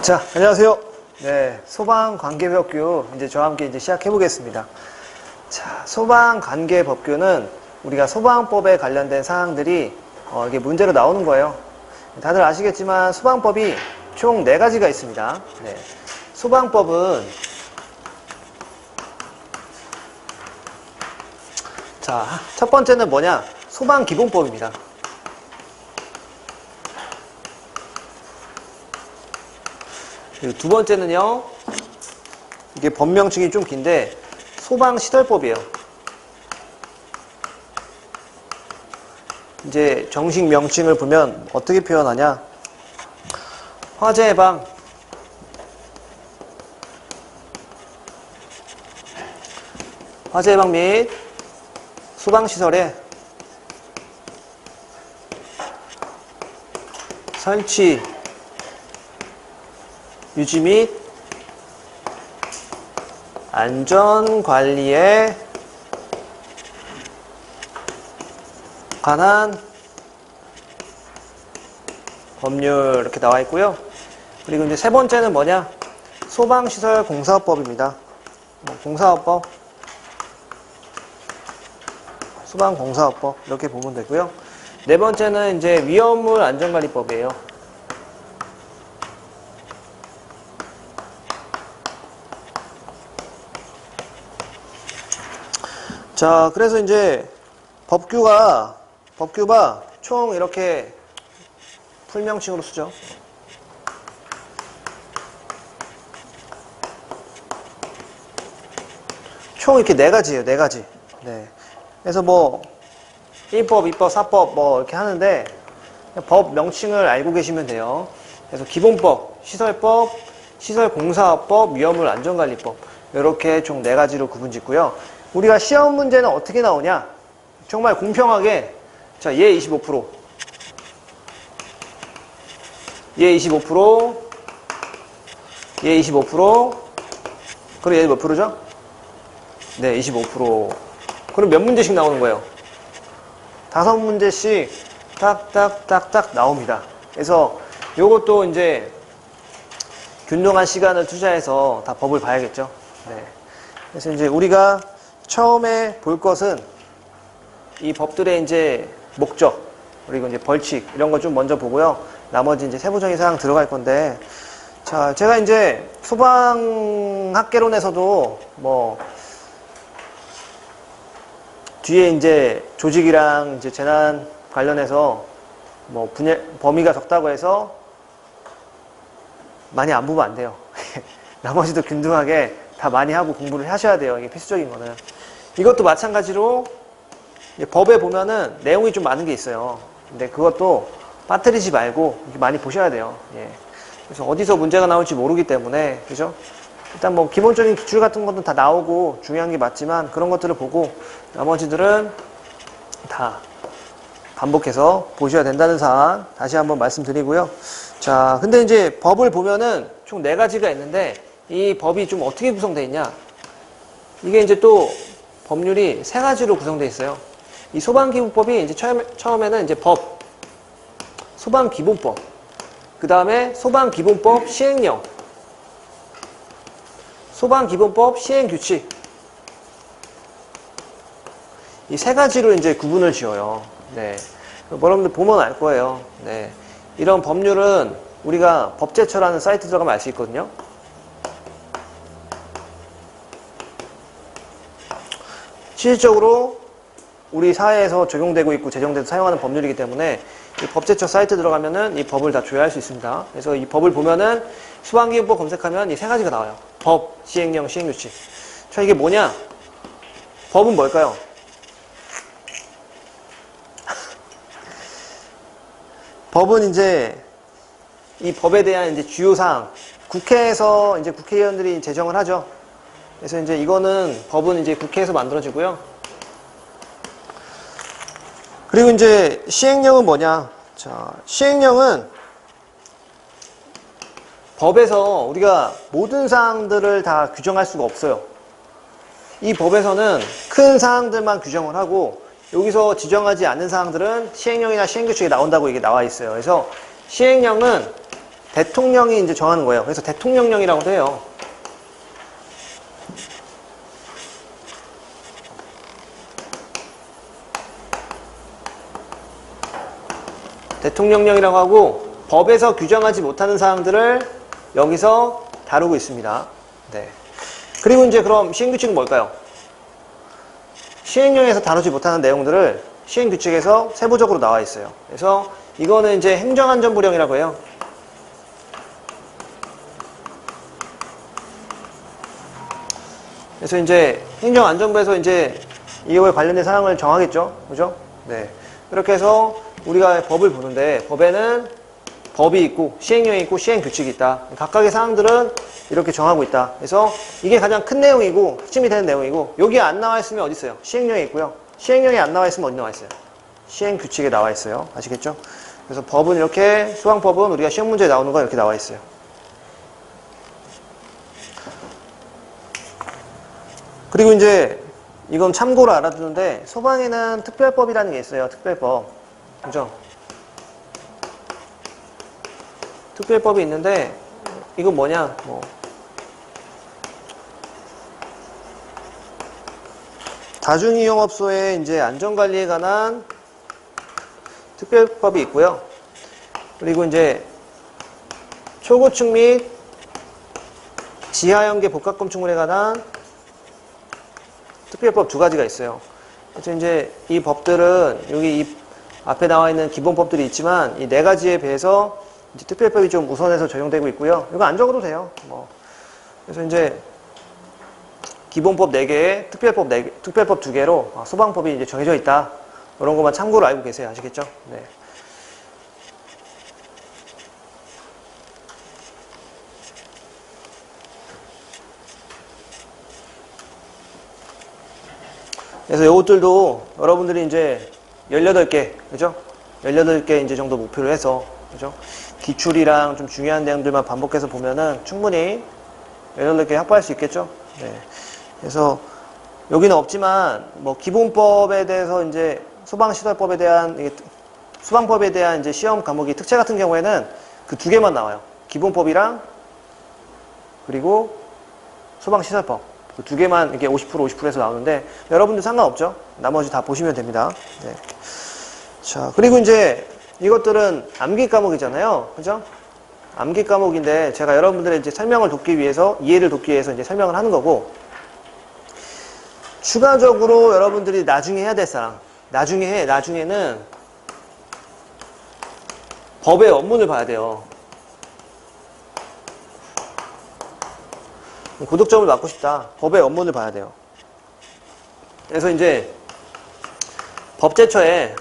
자, 안녕하세요. 네, 소방관계법규 이제 저와 함께 이제 시작해 보겠습니다. 자, 소방관계법규는 우리가 소방법에 관련된 사항들이 이게 문제로 나오는 거예요. 다들 아시겠지만 소방법이 총 4가지가 있습니다. 네, 소방법은 자, 첫 번째는 뭐냐? 소방기본법입니다. 그리고 두 번째는요, 이게 법명칭이 좀 긴데 소방시설법이에요. 이제 정식 명칭을 보면 어떻게 표현하냐? 화재 예방, 화재 예방 및 소방시설의 설치, 유지 및 안전관리에 관한 법률 이렇게 나와 있고요. 그리고 이제 세 번째는 뭐냐? 소방시설 공사업법입니다. 공사업법, 소방공사업법 이렇게 보면 되고요. 네 번째는 이제 위험물 안전관리법이에요. 자, 그래서 이제 법규가 총 이렇게 풀명칭으로 쓰죠. 총 이렇게 4가지예요, 4가지. 네. 그래서 뭐 1법, 2법, 4법 뭐 이렇게 하는데 법 명칭을 알고 계시면 돼요. 그래서 기본법, 시설법, 시설공사법, 위험물 안전관리법 이렇게 총 4가지로 구분짓고요. 우리가 시험 문제는 어떻게 나오냐? 정말 공평하게 자, 얘 25%, 얘 25%, 얘 25%, 그리고 얘 몇 프로죠? 네, 25%. 그럼 몇 문제씩 나오는 거예요? 5문제씩 딱딱딱딱 나옵니다. 그래서 요것도 이제 균등한 시간을 투자해서 다 법을 봐야겠죠. 네. 그래서 이제 우리가 처음에 볼 것은 이 법들의 이제 목적, 그리고 이제 벌칙, 이런 거 좀 먼저 보고요. 나머지 이제 세부적인 사항 들어갈 건데, 자, 제가 이제 소방학개론에서도 뭐, 뒤에 이제 조직이랑 이제 재난 관련해서 뭐 범위가 적다고 해서 많이 안 보면 안 돼요. 나머지도 균등하게 다 많이 하고 공부를 하셔야 돼요. 이게 필수적인 거는. 이것도 마찬가지로 법에 보면은 내용이 좀 많은 게 있어요. 근데 그것도 빠뜨리지 말고 이렇게 많이 보셔야 돼요. 예. 그래서 어디서 문제가 나올지 모르기 때문에, 그죠? 일단 뭐 기본적인 기출 같은 것도 다 나오고 중요한 게 맞지만 그런 것들을 보고 나머지들은 다 반복해서 보셔야 된다는 사항 다시 한번 말씀드리고요. 자, 근데 이제 법을 보면은 총 4가지가 있는데 이 법이 좀 어떻게 구성되어 있냐? 이게 이제 또 법률이 3가지로 구성되어 있어요. 이 소방기본법이 이제 처음에는 이제 법, 소방기본법, 그 다음에 소방기본법 시행령, 소방기본법 시행규칙, 이 3가지로 이제 구분을 지어요. 네. 여러분들 보면 알 거예요. 네. 이런 법률은 우리가 법제처라는 사이트 들어가면 알 수 있거든요. 실질적으로 우리 사회에서 적용되고 있고 제정돼서 사용하는 법률이기 때문에 이 법제처 사이트 들어가면은 이 법을 다 조회할 수 있습니다. 그래서 이 법을 보면은 소방기본법 검색하면 이 3가지가 나와요. 법, 시행령, 시행규칙. 자, 이게 뭐냐? 법은 뭘까요? 법은 이제 이 법에 대한 이제 주요 사항, 국회에서 이제 국회의원들이 제정을 하죠. 그래서 이제 이거는 법은 이제 국회에서 만들어지고요. 그리고 이제 시행령은 뭐냐? 자, 시행령은 법에서 우리가 모든 사항들을 다 규정할 수가 없어요. 이 법에서는 큰 사항들만 규정을 하고 여기서 지정하지 않는 사항들은 시행령이나 시행규칙에 나온다고 이게 나와 있어요. 그래서 시행령은 대통령이 이제 정하는 거예요. 그래서 대통령령이라고도 해요. 대통령령이라고 하고 법에서 규정하지 못하는 사항들을 여기서 다루고 있습니다. 네. 그리고 이제 그럼 시행규칙은 뭘까요? 시행령에서 다루지 못하는 내용들을 시행규칙에서 세부적으로 나와 있어요. 그래서 이거는 이제 행정안전부령이라고 해요. 그래서 이제 행정안전부에서 이제 이거에 관련된 사항을 정하겠죠. 그죠? 네. 이렇게 해서 우리가 법을 보는데 법에는 법이 있고 시행령이 있고 시행규칙이 있다. 각각의 사항들은 이렇게 정하고 있다. 그래서 이게 가장 큰 내용이고 핵심이 되는 내용이고 여기 안 나와 있으면 어디 있어요? 시행령에 있고요. 시행령이 안 나와 있으면 어디 나와 있어요? 시행규칙에 나와 있어요. 아시겠죠? 그래서 법은 이렇게 소방법은 우리가 시험 문제에 나오는 거 이렇게 나와 있어요. 그리고 이제 이건 참고로 알아두는데 소방에는 특별법이라는 게 있어요. 특별법. 그죠? 특별법이 있는데 이건 뭐냐? 뭐 다중이용업소의 이제 안전관리에 관한 특별법이 있고요. 그리고 이제 초고층 및 지하연계 복합건축물에 관한 특별법 두 가지가 있어요. 그래서 이제 이 법들은 여기 이 앞에 나와 있는 기본법들이 있지만 이 네 가지에 비해서 이제 특별법이 좀 우선해서 적용되고 있고요. 이거 안 적어도 돼요. 뭐. 그래서 이제 기본법 4개에 특별법 4개, 특별법 2개로 소방법이 이제 정해져 있다. 이런 것만 참고로 알고 계세요. 아시겠죠? 네. 그래서 이것들도 여러분들이 이제 18개, 그죠? 18개 이제 정도 목표로 해서, 그죠? 기출이랑 좀 중요한 내용들만 반복해서 보면은 충분히 18개 확보할 수 있겠죠? 네. 그래서 여기는 없지만, 뭐, 기본법에 대해서 이제 소방시설법에 대한, 소방법에 대한 이제 시험 과목이 특채 같은 경우에는 그 2개만 나와요. 기본법이랑 그리고 소방시설법. 그 2개만 이렇게 50% 해서 나오는데 여러분들 상관없죠? 나머지 다 보시면 됩니다. 네. 자, 그리고 이제 이것들은 암기 과목이잖아요. 그죠? 암기 과목인데 제가 여러분들의 이제 설명을 돕기 위해서, 이해를 돕기 위해서 이제 설명을 하는 거고, 추가적으로 여러분들이 나중에 해야 될 사항, 나중에는 법의 원문을 봐야 돼요. 고득점을 맞고 싶다. 법의 원문을 봐야 돼요. 그래서 이제 법제처에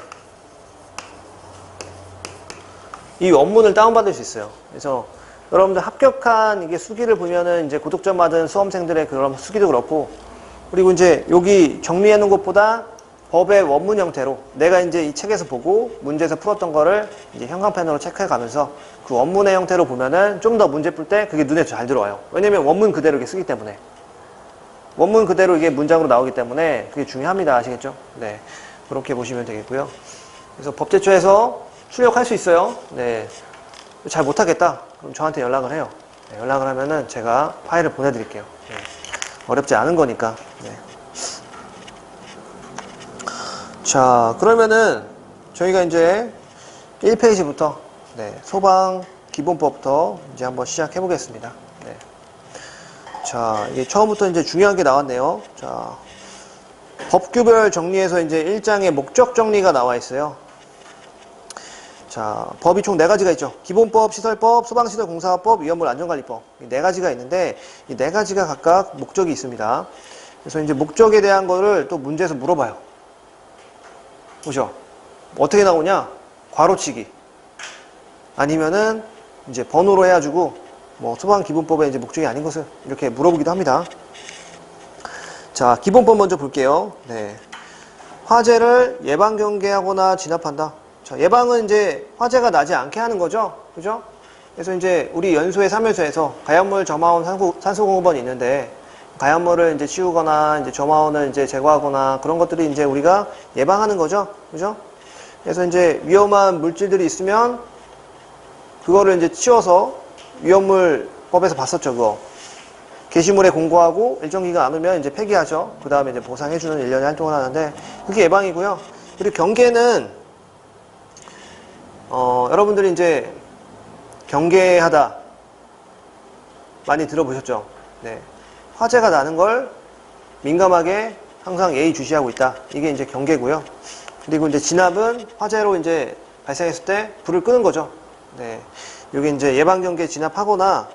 이 원문을 다운받을 수 있어요. 그래서 여러분들 합격한 이게 수기를 보면은 이제 고득점 받은 수험생들의 그런 수기도 그렇고, 그리고 이제 여기 정리해 놓은 것보다 법의 원문 형태로 내가 이제 이 책에서 보고 문제에서 풀었던 거를 이제 형광펜으로 체크해 가면서 그 원문의 형태로 보면은 좀 더 문제 풀 때 그게 눈에 잘 들어와요. 왜냐면 원문 그대로 이렇게 쓰기 때문에. 원문 그대로 이게 문장으로 나오기 때문에 그게 중요합니다. 아시겠죠? 네. 그렇게 보시면 되겠고요. 그래서 법제처에서 출력할 수 있어요. 네. 잘 못하겠다. 그럼 저한테 연락을 해요. 네, 연락을 하면은 제가 파일을 보내드릴게요. 네. 어렵지 않은 거니까. 네. 자, 그러면은 저희가 이제 1페이지부터 네, 소방 기본법부터 이제 한번 시작해 보겠습니다. 네. 자, 이게 처음부터 이제 중요한 게 나왔네요. 자, 법규별 정리에서 이제 1장의 목적 정리가 나와 있어요. 자, 법이 총 4가지가 있죠. 기본법, 시설법, 소방시설공사법, 위험물안전관리법. 이 4가지가 있는데 이 4가지가 각각 목적이 있습니다. 그래서 이제 목적에 대한 거를 또 문제에서 물어봐요. 보죠. 어떻게 나오냐? 괄호치기. 아니면은 이제 번호로 해가지고 뭐 소방기본법의 이제 목적이 아닌 것을 이렇게 물어보기도 합니다. 자, 기본법 먼저 볼게요. 네. 화재를 예방 경계하거나 진압한다. 자, 예방은 이제 화재가 나지 않게 하는 거죠. 그죠? 그래서 이제 우리 연소의 3요소에서 가연물, 점화원, 산소공업원이 있는데 가연물을 이제 치우거나 이제 점화원을 이제 제거하거나 그런 것들이 이제 우리가 예방하는 거죠. 그죠? 그래서 이제 위험한 물질들이 있으면 그거를 이제 치워서 위험물법에서 봤었죠, 그거. 게시물에 공고하고 일정 기간 안 오면 이제 폐기하죠. 그 다음에 이제 보상해주는 1년의 활동을 하는데, 그게 예방이고요. 그리고 경계는, 여러분들이 이제 경계하다 많이 들어보셨죠? 네. 화재가 나는 걸 민감하게 항상 예의주시하고 있다. 이게 이제 경계고요. 그리고 이제 진압은 화재로 이제 발생했을 때 불을 끄는 거죠. 네. 이게 이제 예방경계 진압하거나,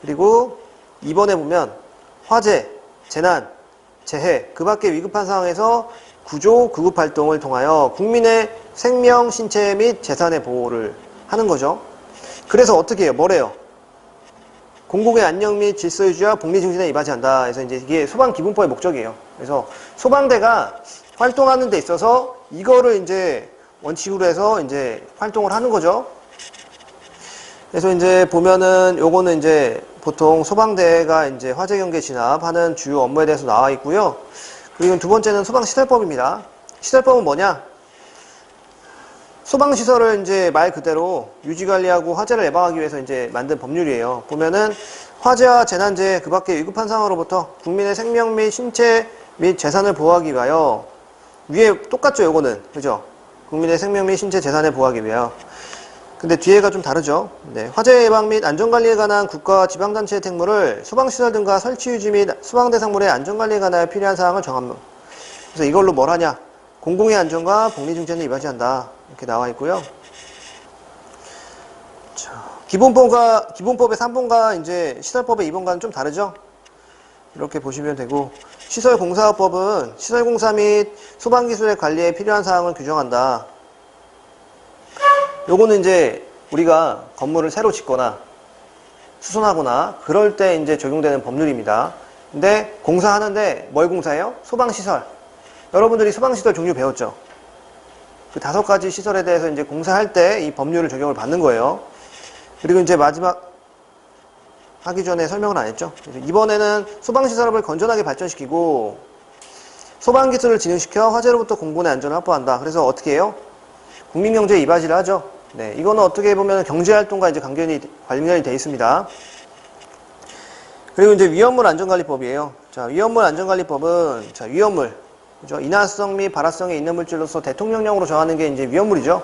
그리고 2번에 보면 화재, 재난, 재해, 그 밖의 위급한 상황에서 구조, 구급 활동을 통하여 국민의 생명, 신체 및 재산의 보호를 하는 거죠. 그래서 어떻게 해요? 뭐래요? 공공의 안녕 및 질서 유지와 복리 증진에 이바지한다. 그래서 이제 이게 소방기본법의 목적이에요. 그래서 소방대가 활동하는 데 있어서 이거를 이제 원칙으로 해서 이제 활동을 하는 거죠. 그래서 이제 보면은 요거는 이제 보통 소방대가 이제 화재 경계 진압하는 주요 업무에 대해서 나와 있고요. 그리고 두 번째는 소방시설법입니다. 시설법은 뭐냐? 소방시설을 이제 말 그대로 유지관리하고 화재를 예방하기 위해서 이제 만든 법률이에요. 보면은 화재와 재난재해 그 밖의 위급한 상황으로부터 국민의 생명 및 신체 및 재산을 보호하기 위하여, 위에 똑같죠, 요거는. 그죠? 국민의 생명 및 신체 재산을 보호하기 위하여. 근데 뒤에가 좀 다르죠. 네. 화재 예방 및 안전관리에 관한 국가와 지방단체의 택무를 소방시설 등과 설치 유지 및 소방대상물의 안전관리에 관하여 필요한 사항을 정함. 그래서 이걸로 뭘 하냐? 공공의 안전과 복리 증진에 이바지한다. 이렇게 나와 있고요. 자, 기본법의 3번과 이제 시설법의 2번과는 좀 다르죠? 이렇게 보시면 되고, 시설공사법은 시설공사 및 소방기술의 관리에 필요한 사항을 규정한다. 요거는 이제 우리가 건물을 새로 짓거나 수선하거나 그럴 때 이제 적용되는 법률입니다. 근데 공사하는데 뭘 공사해요? 소방시설. 여러분들이 소방시설 종류 배웠죠? 그 5가지 시설에 대해서 이제 공사할 때 이 법률을 적용을 받는 거예요. 그리고 이제 마지막 하기 전에 설명을 안 했죠. 이번에는 소방시설업을 건전하게 발전시키고 소방기술을 진흥시켜 화재로부터 공공의 안전을 확보한다. 그래서 어떻게 해요? 국민경제에 이바지를 하죠. 네, 이거는 어떻게 보면 경제활동과 이제 관련이 되어 있습니다. 그리고 이제 위험물 안전관리법이에요. 자, 위험물 안전관리법은, 자, 위험물. 그죠? 인화성 및 발화성이 있는 물질로서 대통령령으로 정하는 게 이제 위험물이죠.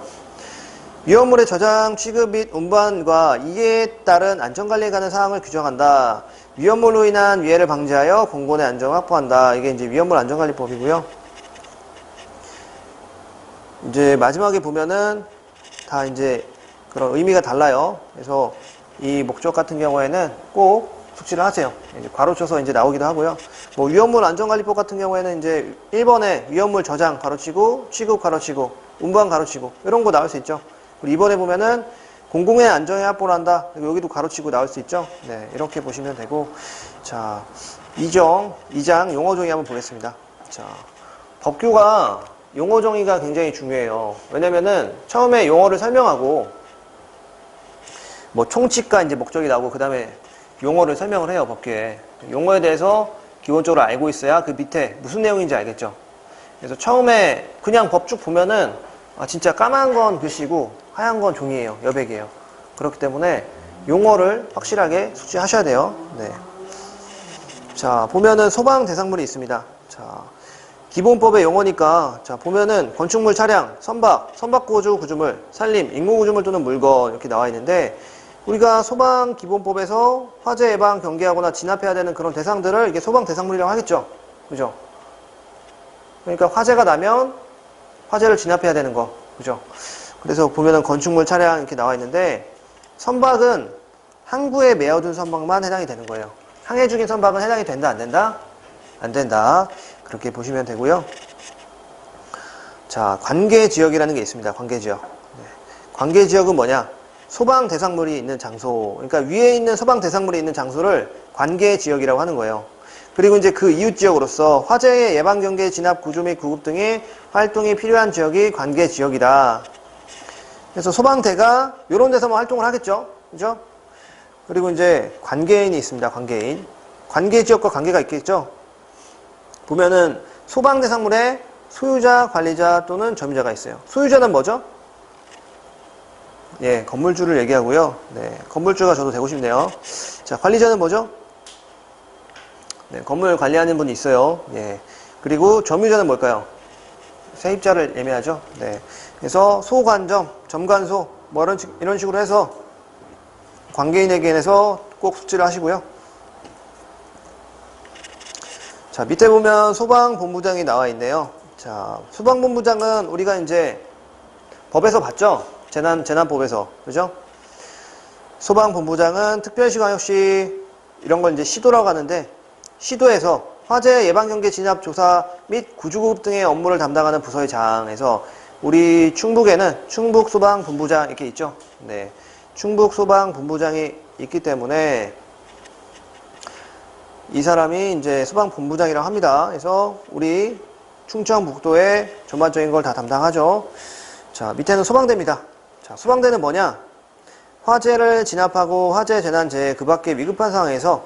위험물의 저장, 취급 및 운반과 이에 따른 안전관리에 관한 사항을 규정한다. 위험물로 인한 위해를 방지하여 공공의 안전을 확보한다. 이게 이제 위험물 안전관리법이고요. 이제 마지막에 보면은 다 이제 그런 의미가 달라요. 그래서 이 목적 같은 경우에는 꼭 숙지를 하세요. 이제 괄호쳐서 이제 나오기도 하고요. 뭐 위험물 안전관리법 같은 경우에는 이제 1번에 위험물 저장 괄호치고 취급 괄호치고 운반 괄호치고 이런 거 나올 수 있죠. 그리고 2번에 보면은 공공의 안전에 확보를 한다. 여기도 괄호치고 나올 수 있죠. 네, 이렇게 보시면 되고, 자, 2장 용어 정의 한번 보겠습니다. 자, 법규가 용어 정의가 굉장히 중요해요. 왜냐면은 처음에 용어를 설명하고 뭐 총칙과 이제 목적이 나오고 그 다음에 용어를 설명을 해요, 법규에. 용어에 대해서 기본적으로 알고 있어야 그 밑에 무슨 내용인지 알겠죠. 그래서 처음에 그냥 법 쭉 보면은 진짜 까만 건 글씨고 하얀 건 종이에요, 여백이에요. 그렇기 때문에 용어를 확실하게 숙지하셔야 돼요. 네. 자, 보면은 소방 대상물이 있습니다. 자, 기본법의 용어니까, 자, 보면은 건축물, 차량, 선박구조, 구조물, 산림, 인공구조물 또는 물건 이렇게 나와 있는데, 우리가 소방기본법에서 화재 예방, 경계하거나 진압해야 되는 그런 대상들을 이게 소방 대상물이라고 하겠죠. 그죠? 그러니까 화재가 나면 화재를 진압해야 되는 거. 그죠? 그래서 보면은 건축물, 차량 이렇게 나와 있는데, 선박은 항구에 메어둔 선박만 해당이 되는 거예요. 항해 중인 선박은 해당이 된다, 안 된다? 안 된다. 그렇게 보시면 되고요. 자, 관계지역이라는 게 있습니다. 관계지역. 네. 관계지역은 뭐냐? 소방 대상물이 있는 장소. 그러니까 위에 있는 소방 대상물이 있는 장소를 관계지역이라고 하는 거예요. 그리고 이제 그 이웃지역으로서 화재의 예방, 경계, 진압, 구조 및 구급 등의 활동이 필요한 지역이 관계지역이다. 그래서 소방대가 이런 데서만 활동을 하겠죠. 그죠? 그리고 이제 관계인이 있습니다. 관계인. 관계지역과 관계가 있겠죠. 보면은 소방 대상물의 소유자, 관리자 또는 점유자가 있어요. 소유자는 뭐죠? 예, 건물주를 얘기하고요. 네, 건물주가 저도 되고 싶네요. 자, 관리자는 뭐죠? 네, 건물 관리하는 분이 있어요. 예. 그리고 점유자는 뭘까요? 세입자를 예매하죠. 네. 그래서 소관점, 점관소, 뭐 이런 식으로 해서 관계인에게서 꼭 숙지를 하시고요. 자, 밑에 보면 소방본부장이 나와 있네요. 자, 소방본부장은 우리가 이제 법에서 봤죠? 재난법에서. 그죠? 소방본부장은 특별시광역시 이런 걸 이제 시도라고 하는데, 시도에서 화재 예방경계 진압 조사 및 구조구급 등의 업무를 담당하는 부서의 장에서 우리 충북에는 충북소방본부장 이렇게 있죠. 네. 충북소방본부장이 있기 때문에 이 사람이 이제 소방본부장이라고 합니다. 그래서 우리 충청북도의 전반적인 걸 다 담당하죠. 자, 밑에는 소방대입니다. 자, 소방대는 뭐냐? 화재를 진압하고 화재, 재난, 재해 그 밖의 위급한 상황에서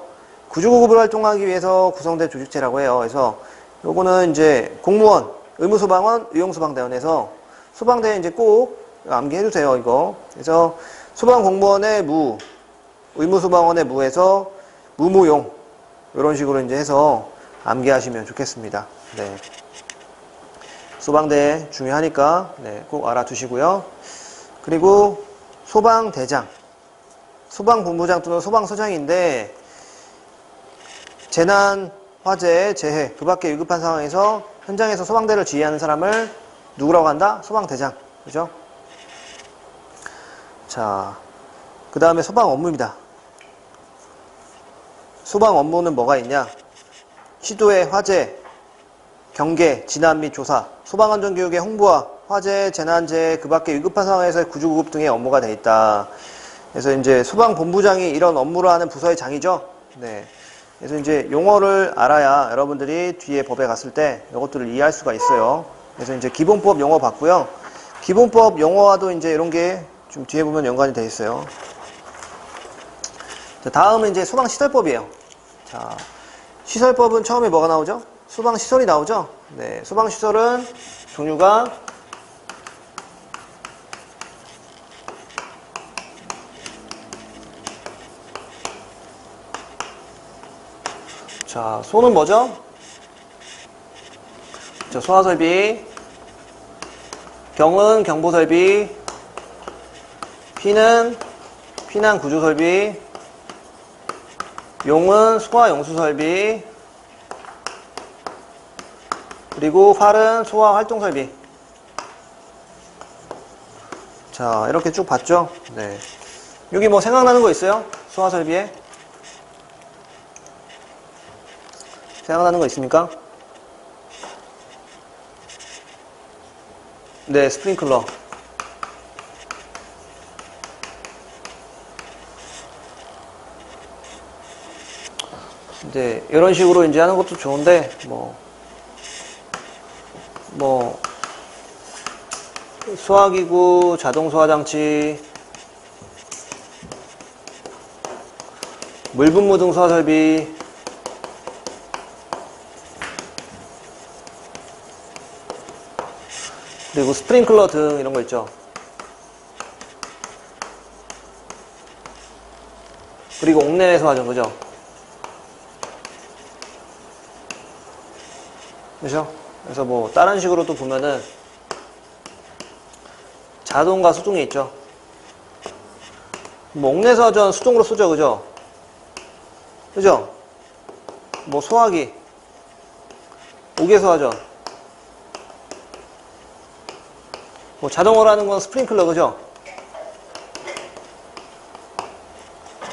구조구급을 활동하기 위해서 구성된 조직체라고 해요. 그래서 요거는 이제 공무원, 의무소방원, 의용소방대원에서 소방대에 이제 꼭 암기해 주세요, 이거. 그래서 소방공무원의 무, 의무소방원의 무에서 무무용 이런 식으로 이제 해서 암기하시면 좋겠습니다. 네. 소방대 중요하니까 네, 꼭 알아두시고요. 그리고 소방대장, 소방본부장 또는 소방서장인데 재난, 화재, 재해 그 밖의 위급한 상황에서 현장에서 소방대를 지휘하는 사람을 누구라고 한다? 소방대장. 그죠? 자, 그 다음에 소방 업무입니다. 소방 업무는 뭐가 있냐? 시도의 화재, 경계, 진압 및 조사, 소방안전교육의 홍보와 화재, 재난, 재해 그 밖의 위급한 상황에서의 구조구급 등의 업무가 돼 있다. 그래서 이제 소방본부장이 이런 업무를 하는 부서의 장이죠. 네. 그래서 이제 용어를 알아야 여러분들이 뒤에 법에 갔을 때 이것들을 이해할 수가 있어요. 그래서 이제 기본법 용어 봤고요. 기본법 용어와도 이제 이런 게 좀 뒤에 보면 연관이 돼 있어요. 자, 다음은 이제 소방시설법이에요. 자, 시설법은 처음에 뭐가 나오죠? 소방시설이 나오죠? 네, 소방시설은 종류가 자, 소는 뭐죠? 자, 소화설비, 경은 경보설비, 피는 피난구조설비, 용은 소화용수설비, 그리고 활은 소화활동설비. 자, 이렇게 쭉 봤죠? 네. 여기 뭐 생각나는 거 있어요? 소화설비에? 생각나는 거 있습니까? 네, 스프링클러. 이제 이런 식으로 이제 하는 것도 좋은데 소화기구, 자동 소화장치, 물분무 등 소화설비, 그리고 스프링클러 등 이런 거 있죠. 그리고 옥내외 소화전, 그죠? 그죠? 그래서 뭐 다른 식으로 또 보면은 자동과 수동이 있죠. 뭐 옥내 소화전 수동으로 쏘죠, 그죠? 그죠? 뭐 소화기, 옥외 소화전, 뭐 자동으로 하는 건 스프링클러, 그죠?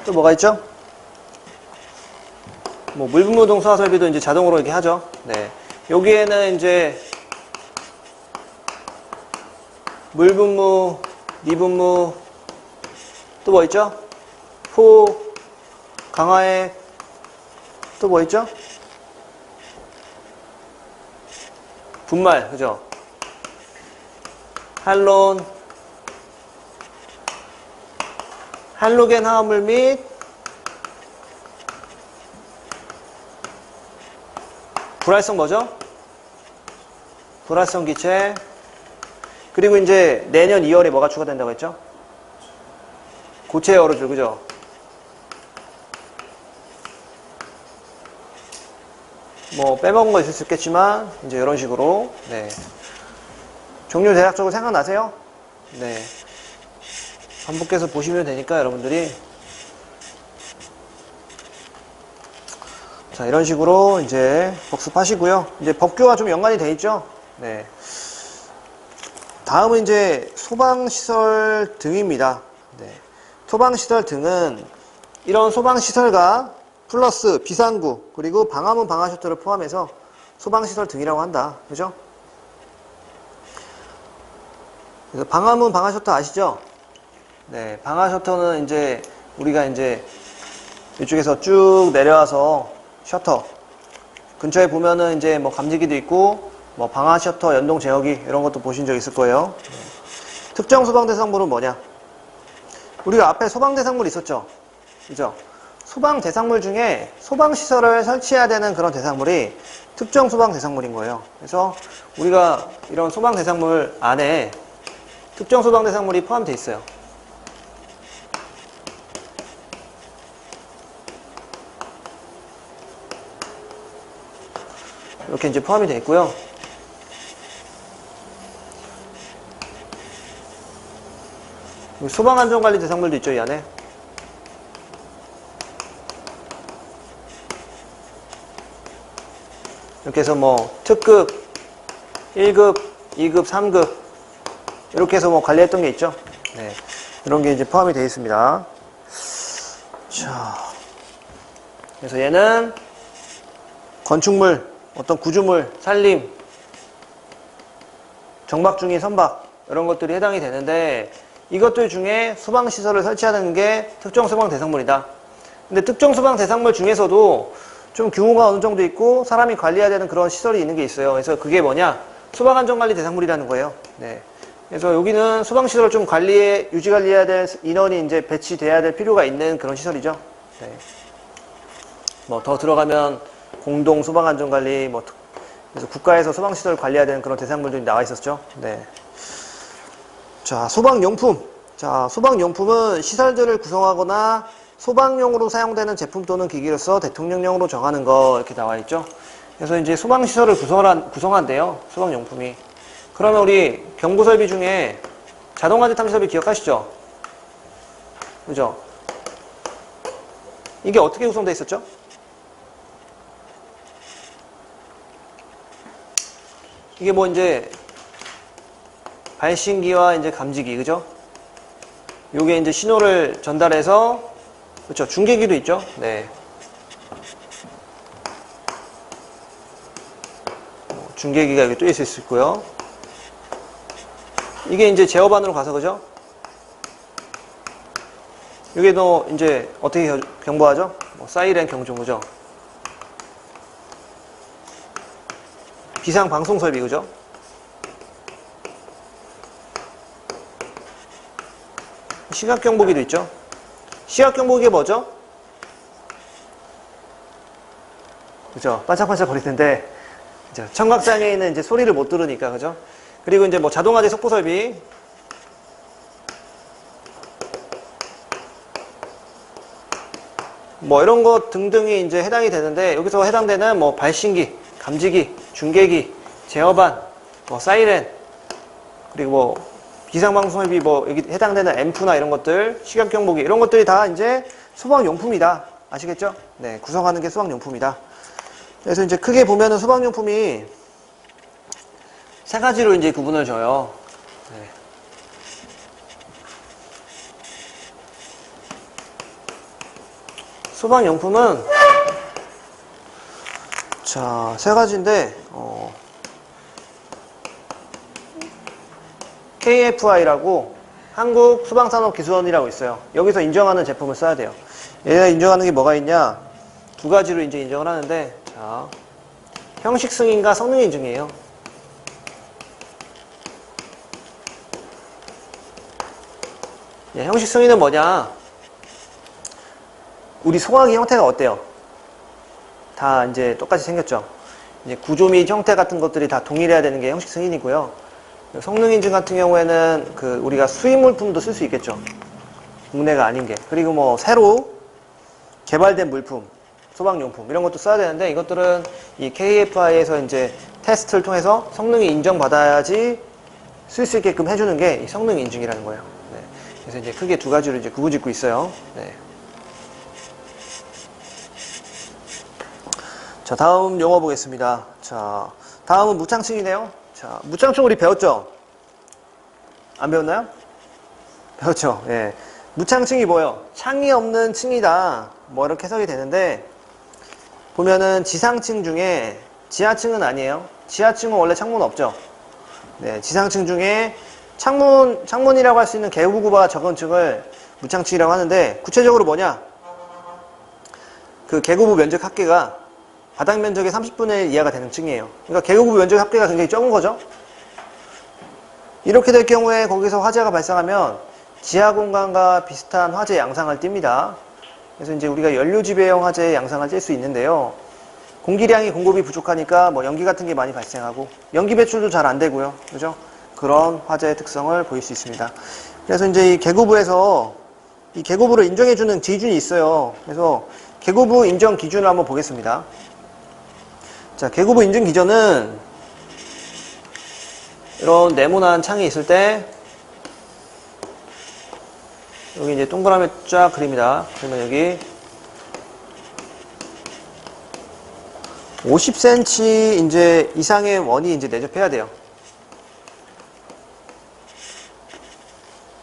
또 뭐가 있죠? 뭐 물분무등 소화 설비도 이제 자동으로 이렇게 하죠. 네. 여기에는 이제 물분무, 미분무, 또 뭐 있죠? 포, 강화액, 또 뭐 있죠? 분말, 그죠? 할론, 할로겐 화합물 및 불활성 뭐죠? 불활성 기체. 그리고 이제 내년 2월에 뭐가 추가된다고 했죠? 고체 열어줄, 그죠? 뭐 빼먹은 거 있을 수 있겠지만 이제 이런 식으로 네. 종류 대략적으로 생각나세요? 네. 반복해서 보시면 되니까 여러분들이 자 이런 식으로 이제 복습하시고요. 이제 법규와 좀 연관이 돼 있죠? 네. 다음은 이제 소방시설 등입니다. 네. 소방시설 등은 이런 소방시설과 플러스 비상구 그리고 방화문 방화셔터를 포함해서 소방시설 등이라고 한다. 그죠? 그래서 방화문 방화셔터 아시죠? 네, 방화셔터는 이제 우리가 이제 이쪽에서 쭉 내려와서 셔터 근처에 보면은 이제 뭐 감지기도 있고 뭐 방화셔터 연동 제어기 이런 것도 보신 적 있을 거예요. 네. 특정 소방 대상물은 뭐냐? 우리가 앞에 소방 대상물 있었죠? 그죠? 소방 대상물 중에 소방시설을 설치해야 되는 그런 대상물이 특정 소방 대상물인 거예요. 그래서 우리가 이런 소방 대상물 안에 특정 소방 대상물이 포함되어 있어요. 이렇게 이제 포함이 되어 있고요. 소방안전관리 대상물도 있죠, 이 안에. 이렇게 해서 뭐 특급, 1급, 2급, 3급 이렇게 해서 뭐 관리했던 게 있죠. 네. 이런 게 이제 포함이 되어 있습니다. 자. 그래서 얘는 건축물, 어떤 구조물, 산림, 정박 중인 선박 이런 것들이 해당이 되는데 이것들 중에 소방시설을 설치하는 게 특정 소방 대상물이다. 근데 특정 소방 대상물 중에서도 좀 규모가 어느 정도 있고 사람이 관리해야 되는 그런 시설이 있는 게 있어요. 그래서 그게 뭐냐? 소방안전관리 대상물이라는 거예요. 네. 그래서 여기는 소방시설을 좀 유지 관리해야 될 인원이 이제 배치돼야 될 필요가 있는 그런 시설이죠. 네. 뭐 더 들어가면 공동 소방안전관리, 뭐 그래서 국가에서 소방시설을 관리해야 되는 그런 대상물들이 나와 있었죠. 네. 자, 소방용품. 자, 소방용품은 시설들을 구성하거나 소방용으로 사용되는 제품 또는 기기로서 대통령령으로 정하는 거 이렇게 나와 있죠. 그래서 이제 소방시설을 구성한대요. 소방용품이. 그러면 우리 경보설비 중에 자동화재 탐지설비 기억하시죠? 그죠? 이게 어떻게 구성되어 있었죠? 이게 뭐 이제 발신기와 이제 감지기, 그죠? 요게 이제 신호를 전달해서, 그렇죠? 중계기도 있죠? 네. 중계기가 여기 또 있을 수 있고요. 이게 이제 제어반으로 가서, 그죠? 요게 또 이제 어떻게 경보하죠? 뭐 사이렌 경종, 그죠? 비상방송 설비, 그죠? 시각경보기도 있죠. 시각경보기가 뭐죠? 그죠? 반짝반짝 거릴 텐데, 청각장애인은 이제 소리를 못 들으니까, 그죠? 그리고 이제 뭐 자동화재 속보 설비. 뭐 이런 것 등등이 이제 해당이 되는데, 여기서 해당되는 뭐 발신기, 감지기, 중계기, 제어반, 뭐 사이렌, 그리고 뭐 비상방송 설비 뭐 여기 해당되는 앰프나 이런 것들, 시각경보기 이런 것들이 다 이제 소방용품이다. 아시겠죠? 네, 구성하는 게 소방용품이다. 그래서 이제 크게 보면은 소방용품이 세 가지로 이제 구분을 줘요. 네. 소방용품은 자, 세 가지인데 KFI라고 한국소방산업기술원이라고 있어요. 여기서 인정하는 제품을 써야 돼요. 얘가 인정하는 게 뭐가 있냐? 두 가지로 이제 인정을 하는데, 자, 형식 승인과 성능 인증이에요. 예, 형식 승인은 뭐냐? 우리 소화기 형태가 어때요? 다 이제 똑같이 생겼죠. 이제 구조 및 형태 같은 것들이 다 동일해야 되는 게 형식 승인이고요. 성능 인증 같은 경우에는 우리가 수입 물품도 쓸 수 있겠죠. 국내가 아닌 게. 그리고 뭐 새로 개발된 물품, 소방용품 이런 것도 써야 되는데 이것들은 이 KFI에서 이제 테스트를 통해서 성능이 인정받아야지 쓸 수 있게끔 해주는 게 이 성능 인증이라는 거예요. 네. 그래서 이제 크게 두 가지로 이제 구분짓고 있어요. 네. 자, 다음 용어 보겠습니다. 자, 다음은 무창층이네요. 자, 무창층 우리 배웠죠? 안 배웠나요? 배웠죠? 예. 무창층이 뭐예요? 창이 없는 층이다. 뭐 이렇게 해석이 되는데, 보면은 지상층 중에 지하층은 아니에요. 지하층은 원래 창문 없죠? 네, 지상층 중에 창문이라고 할 수 있는 개구부가 적은 층을 무창층이라고 하는데, 구체적으로 뭐냐? 그 개구부 면적 합계가 바닥 면적의 30분의 1 이하가 되는 층이에요. 그러니까 개구부 면적 합계가 굉장히 적은 거죠. 이렇게 될 경우에 거기서 화재가 발생하면 지하 공간과 비슷한 화재 양상을 띱니다. 그래서 이제 우리가 연료 지배형 화재의 양상을 띨 수 있는데요. 공기량이 공급이 부족하니까 뭐 연기 같은 게 많이 발생하고 연기 배출도 잘 안 되고요. 그죠? 그런 화재의 특성을 보일 수 있습니다. 그래서 이제 이 개구부에서 이 개구부를 인정해주는 기준이 있어요. 그래서 개구부 인정 기준을 한번 보겠습니다. 자, 개구부 인증 기준은 이런 네모난 창이 있을 때 여기 이제 동그라미 쫙 그립니다. 그러면 여기 50cm 이제 이상의 원이 이제 내접해야 돼요.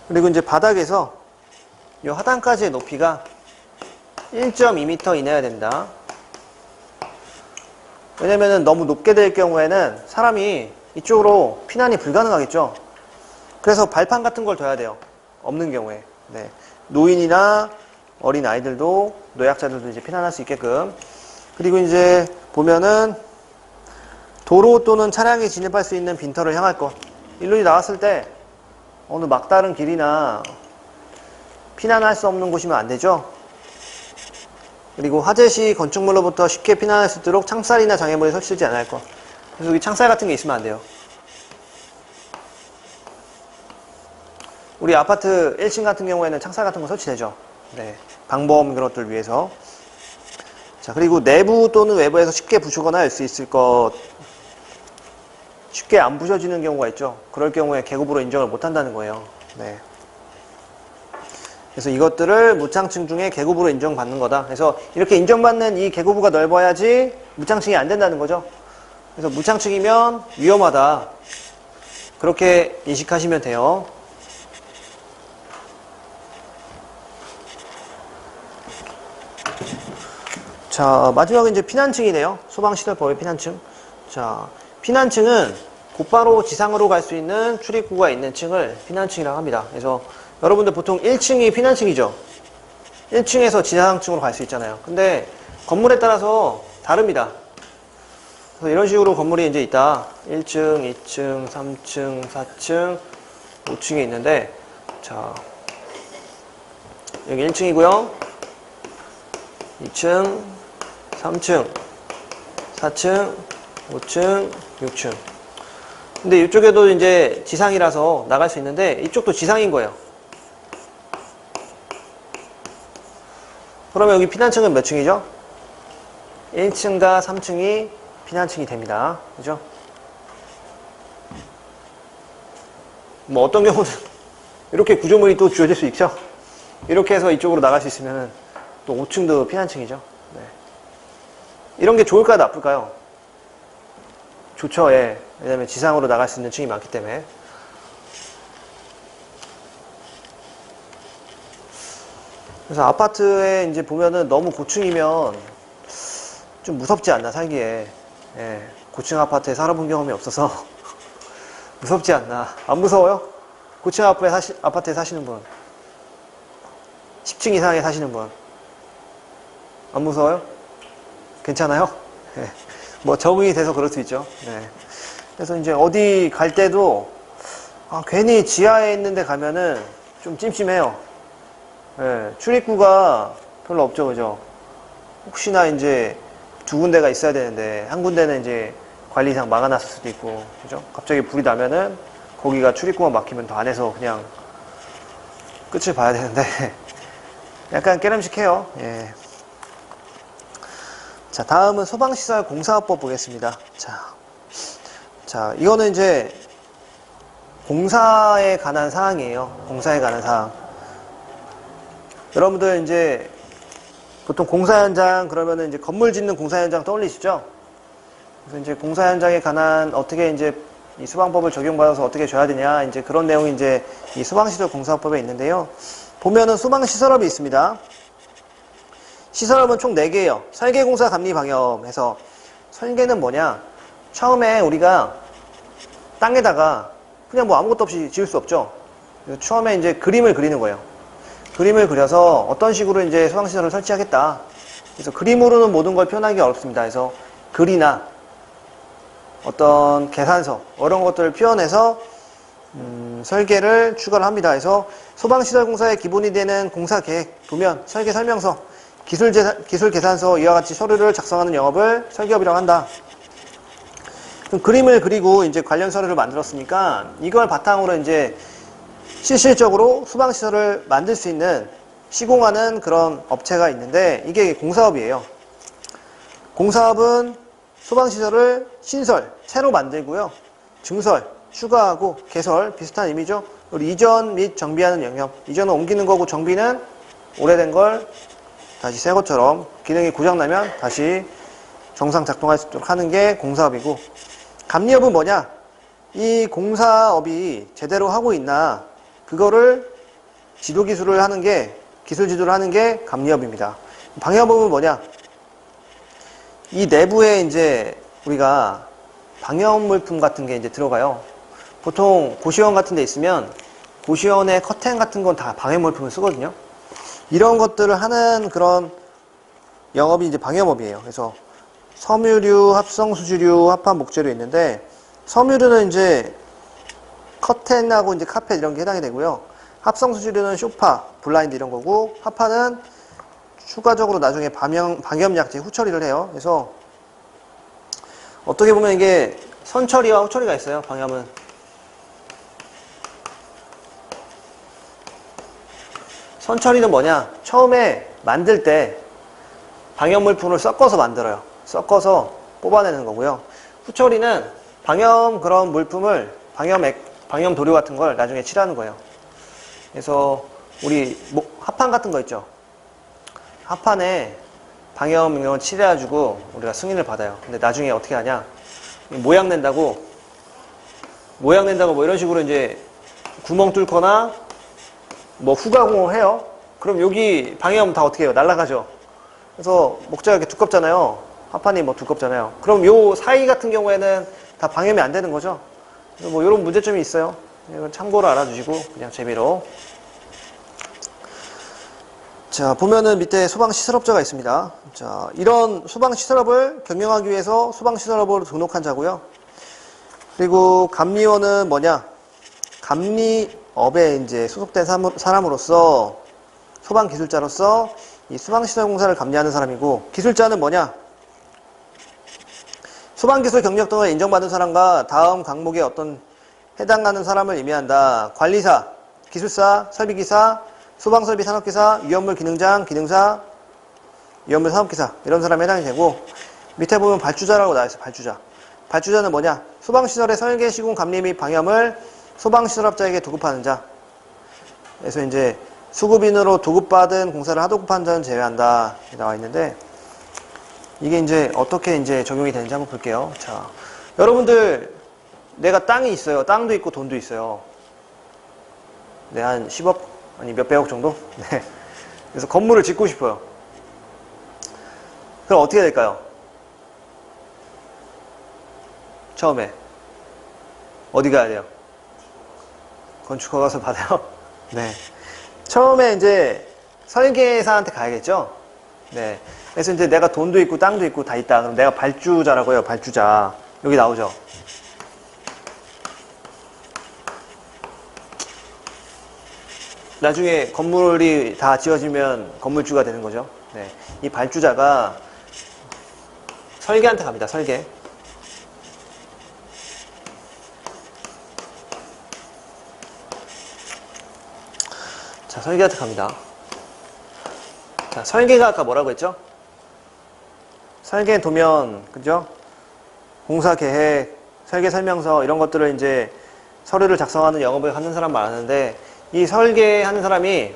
그리고 이제 바닥에서 이 하단까지의 높이가 1.2m 이내야 됩니다. 왜냐면은 너무 높게 될 경우에는 사람이 이쪽으로 피난이 불가능하겠죠. 그래서 발판 같은 걸 둬야 돼요. 없는 경우에. 네. 노인이나 어린 아이들도, 노약자들도 이제 피난할 수 있게끔. 그리고 이제 보면은 도로 또는 차량이 진입할 수 있는 빈터를 향할 것. 일로 나왔을 때 어느 막다른 길이나 피난할 수 없는 곳이면 안 되죠. 그리고 화재 시 건축물로부터 쉽게 피난할 수 있도록 창살이나 장애물이 설치되지 않을 것. 그래서 여기 창살 같은 게 있으면 안 돼요. 우리 아파트 1층 같은 경우에는 창살 같은 거 설치되죠. 네. 방범 그런 것들 위해서. 자, 그리고 내부 또는 외부에서 쉽게 부수거나 할 수 있을 것. 쉽게 안 부서지는 경우가 있죠. 그럴 경우에 개구부로 인정을 못 한다는 거예요. 네. 그래서 이것들을 무창층 중에 개구부로 인정받는 거다. 그래서 이렇게 인정받는 이 개구부가 넓어야지 무창층이 안 된다는 거죠. 그래서 무창층이면 위험하다. 그렇게 인식하시면 돼요. 자, 마지막은 이제 피난층이네요. 소방시설법의 피난층. 자, 피난층은 곧바로 지상으로 갈 수 있는 출입구가 있는 층을 피난층이라고 합니다. 그래서 여러분들 보통 1층이 피난층이죠. 1층에서 지상층으로 갈 수 있잖아요. 근데 건물에 따라서 다릅니다. 그래서 이런 식으로 건물이 이제 있다. 1층, 2층, 3층, 4층, 5층에 있는데, 자, 여기 1층이고요. 2층, 3층, 4층, 5층, 6층. 근데 이쪽에도 이제 지상이라서 나갈 수 있는데, 이쪽도 지상인 거예요. 그러면 여기 피난층은 몇 층이죠? 1층과 3층이 피난층이 됩니다. 그죠? 뭐 어떤 경우는 이렇게 구조물이 또 주어질 수 있죠? 이렇게 해서 이쪽으로 나갈 수 있으면 또 5층도 피난층이죠. 네. 이런 게 좋을까요? 나쁠까요? 좋죠, 예. 왜냐면 지상으로 나갈 수 있는 층이 많기 때문에. 그래서 아파트에 이제 보면은 너무 고층이면 좀 무섭지 않나, 살기에. 예. 고층 아파트에 살아본 경험이 없어서 무섭지 않나. 안 무서워요? 고층 아파트에 사시는 분. 10층 이상에 사시는 분. 안 무서워요? 괜찮아요? 예. 뭐 적응이 돼서 그럴 수 있죠. 네. 그래서 이제 어디 갈 때도 괜히 지하에 있는데 가면은 좀 찜찜해요. 예. 출입구가 별로 없죠, 그죠? 혹시나 이제 두 군데가 있어야 되는데 한 군데는 이제 관리상 막아놨을 수도 있고, 그죠? 갑자기 불이 나면은 거기가 출입구만 막히면 더 안에서 그냥 끝을 봐야 되는데 약간 깨름직해요. 예. 자, 다음은 소방시설 공사법 보겠습니다. 자, 이거는 이제 공사에 관한 사항이에요. 공사에 관한 사항. 여러분들 이제 보통 공사 현장 그러면은 이제 건물 짓는 공사 현장 떠올리시죠? 그래서 이제 공사 현장에 관한 어떻게 이제 이 소방법을 적용받아서 어떻게 줘야 되냐 이제 그런 내용이 이제 이 소방시설 공사법에 있는데요. 보면은 소방시설업이 있습니다. 시설업은 총 4개예요. 설계공사 감리방염 해서 설계는 뭐냐? 처음에 우리가 땅에다가 그냥 뭐 아무것도 없이 지을 수 없죠. 그래서 처음에 이제 그림을 그리는 거예요. 그림을 그려서 어떤 식으로 이제 소방시설을 설치하겠다. 그래서 그림으로는 모든 걸 표현하기 어렵습니다. 그래서 글이나 어떤 계산서 이런 것들을 표현해서 설계를 추가를 합니다. 그래서 소방시설공사의 기본이 되는 공사계획, 도면, 설계 설명서, 기술 계산서 이와 같이 서류를 작성하는 영업을 설계업이라고 한다. 그림을 그리고 이제 관련 서류를 만들었으니까 이걸 바탕으로 이제 실질적으로 소방시설을 만들 수 있는 시공하는 그런 업체가 있는데 이게 공사업이에요. 공사업은 소방시설을 신설, 새로 만들고요. 증설, 추가하고 개설, 비슷한 의미죠. 우리 이전 및 정비하는 영역. 이전은 옮기는 거고 정비는 오래된 걸 다시 새 것처럼 기능이 고장나면 다시 정상 작동할 수 있도록 하는 게 공사업이고, 감리업은 뭐냐? 이 공사업이 제대로 하고 있나 그거를 지도기술을 하는 게, 기술 지도를 하는 게 감리업입니다. 방염업은 뭐냐? 이 내부에 이제 우리가 방염 물품 같은 게 이제 들어가요. 보통 고시원 같은 데 있으면 고시원의 커튼 같은 건 다 방염 물품을 쓰거든요. 이런 것들을 하는 그런 영업이 이제 방염업이에요. 그래서 섬유류, 합성수지류, 합판 목재류 있는데, 섬유류는 이제 커튼하고 이제 카펫 이런 게 해당이 되고요. 합성수지류는 소파, 블라인드 이런 거고, 합판은 추가적으로 나중에 방염약제 후처리를 해요. 그래서 어떻게 보면 이게 선처리와 후처리가 있어요. 방염은. 선처리는 뭐냐? 처음에 만들 때 방염 물품을 섞어서 만들어요. 섞어서 뽑아내는 거고요. 후처리는 방염 그런 물품을 방염 도료 같은 걸 나중에 칠하는 거예요. 그래서 우리 합판 같은 거 있죠. 합판에 방염 이런 거 칠해가지고 우리가 승인을 받아요. 근데 나중에 어떻게 하냐? 모양 낸다고 뭐 이런 식으로 이제 구멍 뚫거나 뭐 후가공을 해요. 그럼 여기 방염 다 어떻게 해요? 날아가죠. 그래서 목재가 이렇게 두껍잖아요. 합판이 뭐 두껍잖아요. 그럼 요 사이 같은 경우에는 다 방염이 안 되는 거죠. 뭐 이런 문제점이 있어요. 이건 참고로 알아주시고 그냥 재미로. 자, 보면은 밑에 소방시설업자가 있습니다. 자, 이런 소방시설업을 경영하기 위해서 소방시설업으로 등록한 자고요. 그리고 감리원은 뭐냐? 감리업에 이제 소속된 사람으로서, 소방기술자로서 이 소방시설공사를 감리하는 사람이고, 기술자는 뭐냐? 소방기술 경력 등을 인정받은 사람과 다음 강목에 어떤 해당하는 사람을 의미한다. 관리사, 기술사, 설비기사, 소방설비 산업기사, 위험물 기능장, 기능사, 위험물 산업기사 이런 사람에 해당이 되고, 밑에 보면 발주자라고 나와있어요. 발주자. 발주자는 뭐냐? 소방시설의 설계, 시공, 감리 및 방염을 소방시설업자에게 도급하는 자. 그래서 이제 수급인으로 도급받은 공사를 하도급하는 자는 제외한다. 이렇게 나와 있는데, 이게 이제 어떻게 이제 적용이 되는지 한번 볼게요. 자, 여러분들 내가 땅이 있어요. 땅도 있고 돈도 있어요. 네, 한 10억 아니 몇백억 정도? 네. 그래서 건물을 짓고 싶어요. 그럼 어떻게 될까요? 처음에 어디 가야 돼요? 건축허 가서 받아요? 네. 처음에 이제 설계사한테 가야겠죠? 네. 그래서 이제 내가 돈도 있고 땅도 있고 다 있다. 그럼 내가 발주자라고 해요. 발주자. 여기 나오죠? 나중에 건물이 다 지어지면 건물주가 되는 거죠. 네. 이 발주자가 설계한테 갑니다. 설계. 자, 설계가 들어갑니다. 자, 설계가 아까 뭐라고 했죠? 설계 도면, 그죠? 공사 계획, 설계 설명서, 이런 것들을 이제 서류를 작성하는 영업을 하는 사람 많았는데, 이 설계하는 사람이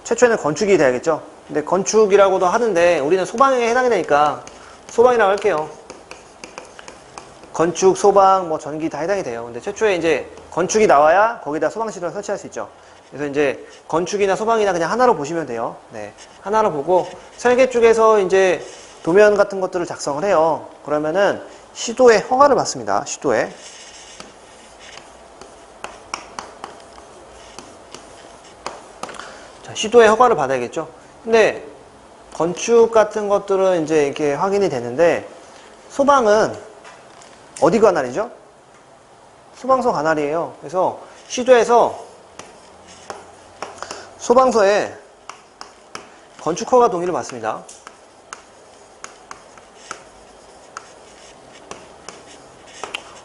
최초에는 건축이 돼야겠죠? 근데 건축이라고도 하는데, 우리는 소방에 해당이 되니까, 소방이라고 할게요. 건축, 소방, 뭐 전기 다 해당이 돼요. 근데 최초에 이제 건축이 나와야 거기다 소방시설을 설치할 수 있죠. 그래서 이제 건축이나 소방이나 그냥 하나로 보시면 돼요. 네. 하나로 보고 설계 쪽에서 이제 도면 같은 것들을 작성을 해요. 그러면은 시도에 허가를 받습니다. 시도에. 자, 시도에 허가를 받아야겠죠. 근데 건축 같은 것들은 이제 이렇게 확인이 되는데 소방은 어디 관할이죠? 소방서 관할이에요. 그래서 시도에서 소방서에 건축허가 동의를 받습니다.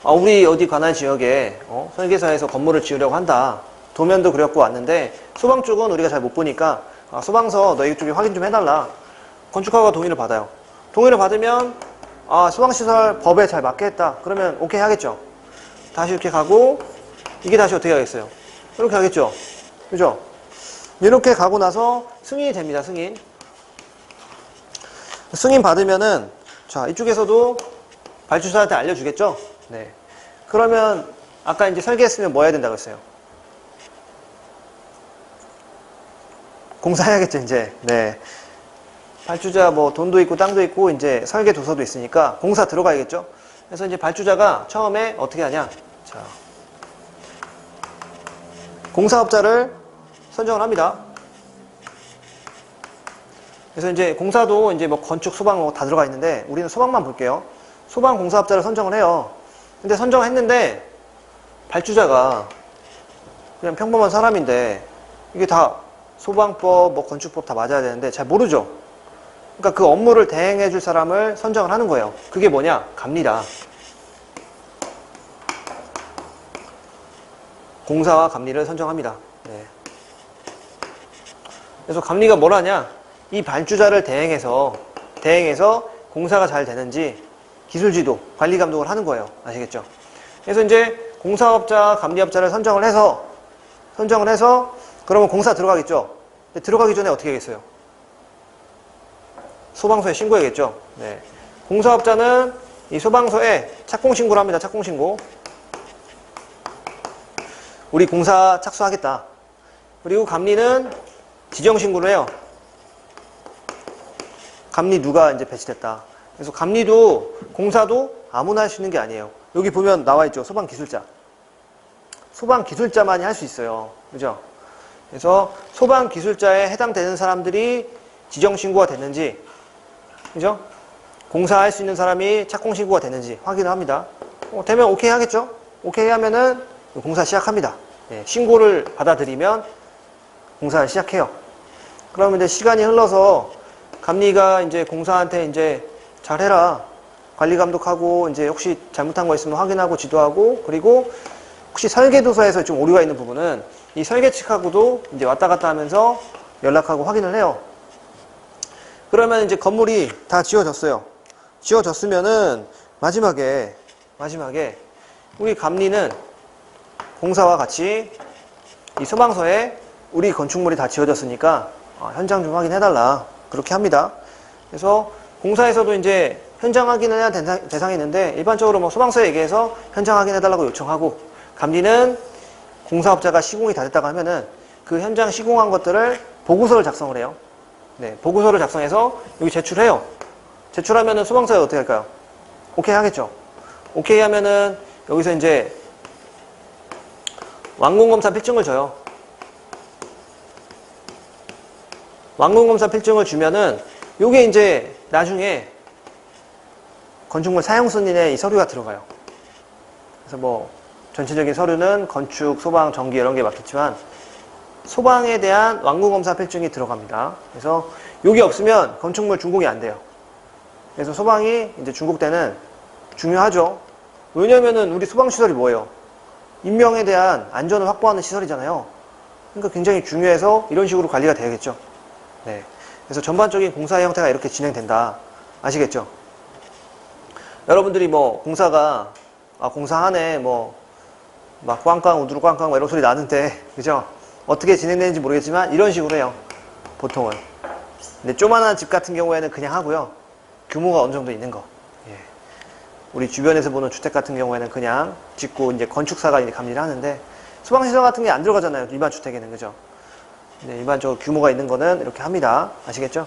우리 어디 관할 지역에 설계사에서 건물을 지으려고 한다. 도면도 그렸고 왔는데 소방 쪽은 우리가 잘 못 보니까 소방서 너희 쪽에 확인 좀 해달라. 건축허가 동의를 받아요. 동의를 받으면 소방시설 법에 잘 맞게 했다. 그러면 오케이 하겠죠. 다시 이렇게 가고 이게 다시 어떻게 하겠어요? 이렇게 하겠죠. 그죠? 이렇게 가고 나서 승인이 됩니다. 승인. 승인 받으면은 자, 이쪽에서도 발주자한테 알려주겠죠? 네. 그러면 아까 이제 설계했으면 뭐 해야 된다고 했어요? 공사해야겠죠, 이제. 네. 발주자 뭐 돈도 있고 땅도 있고 이제 설계 도서도 있으니까 공사 들어가야겠죠? 그래서 이제 발주자가 처음에 어떻게 하냐? 자. 공사업자를 선정을 합니다. 그래서 이제 공사도 이제 뭐 건축, 소방 뭐 다 들어가 있는데 우리는 소방만 볼게요. 소방 공사업자를 선정을 해요. 근데 선정을 했는데 발주자가 그냥 평범한 사람인데 이게 다 소방법, 뭐 건축법 다 맞아야 되는데 잘 모르죠. 그러니까 그 업무를 대행해 줄 사람을 선정을 하는 거예요. 그게 뭐냐? 감리다. 공사와 감리를 선정합니다. 네. 그래서 감리가 뭘 하냐? 이 발주자를 대행해서 공사가 잘 되는지 기술지도, 관리 감독을 하는 거예요. 아시겠죠? 그래서 이제 공사업자, 감리업자를 선정을 해서 그러면 공사 들어가겠죠? 근데 들어가기 전에 어떻게 하겠어요? 소방서에 신고해야겠죠? 네. 공사업자는 이 소방서에 착공신고를 합니다. 착공신고. 우리 공사 착수하겠다. 그리고 감리는 지정신고를 해요. 감리 누가 이제 배치됐다. 그래서 감리도, 공사도 아무나 할 수 있는 게 아니에요. 여기 보면 나와 있죠. 소방기술자. 소방기술자만이 할 수 있어요. 그죠? 그래서 소방기술자에 해당되는 사람들이 지정신고가 됐는지, 그죠? 공사할 수 있는 사람이 착공신고가 됐는지 확인을 합니다. 되면 오케이 하겠죠? 오케이 하면은 공사 시작합니다. 네, 신고를 받아들이면 공사를 시작해요. 그러면 이제 시간이 흘러서 감리가 이제 공사한테 이제 잘해라. 관리 감독하고 이제 혹시 잘못한 거 있으면 확인하고 지도하고 그리고 혹시 설계도서에서 좀 오류가 있는 부분은 이 설계 측하고도 이제 왔다 갔다 하면서 연락하고 확인을 해요. 그러면 이제 건물이 다 지어졌어요. 지어졌으면은 마지막에 우리 감리는 공사와 같이 이 소방서에 우리 건축물이 다 지어졌으니까 현장 좀 확인해달라. 그렇게 합니다. 그래서 공사에서도 이제 현장 확인을 해야 대상이 있는데 일반적으로 뭐 소방서에 얘기해서 현장 확인해달라고 요청하고 감리는 공사업자가 시공이 다 됐다고 하면은 그 현장 시공한 것들을 보고서를 작성을 해요. 네, 보고서를 작성해서 여기 제출해요. 제출하면은 소방서에 어떻게 할까요? 오케이 하겠죠. 오케이 하면은 여기서 이제 완공검사 필증을 줘요. 완공검사 필증을 주면은 요게 이제 나중에 건축물 사용승인에 이 서류가 들어가요. 그래서 뭐 전체적인 서류는 건축, 소방, 전기 이런 게 맞겠지만 소방에 대한 완공검사 필증이 들어갑니다. 그래서 요게 없으면 건축물 준공이 안 돼요. 그래서 소방이 이제 준공 때는 중요하죠. 왜냐면은 우리 소방시설이 뭐예요? 인명에 대한 안전을 확보하는 시설이잖아요. 그러니까 굉장히 중요해서 이런 식으로 관리가 돼야겠죠. 네. 그래서 전반적인 공사의 형태가 이렇게 진행된다. 아시겠죠? 여러분들이 뭐 공사가 공사하네 뭐 막 꽝꽝 우두루 꽝꽝 이런 소리 나는데 그죠? 어떻게 진행되는지 모르겠지만 이런 식으로 해요. 보통은. 근데 조만한 집 같은 경우에는 그냥 하고요. 규모가 어느 정도 있는 거. 예. 우리 주변에서 보는 주택 같은 경우에는 그냥 짓고 이제 건축사가 이제 감리를 하는데 소방시설 같은 게 안 들어가잖아요. 일반 주택에는 그죠? 네, 일반적으로 규모가 있는 거는 이렇게 합니다. 아시겠죠?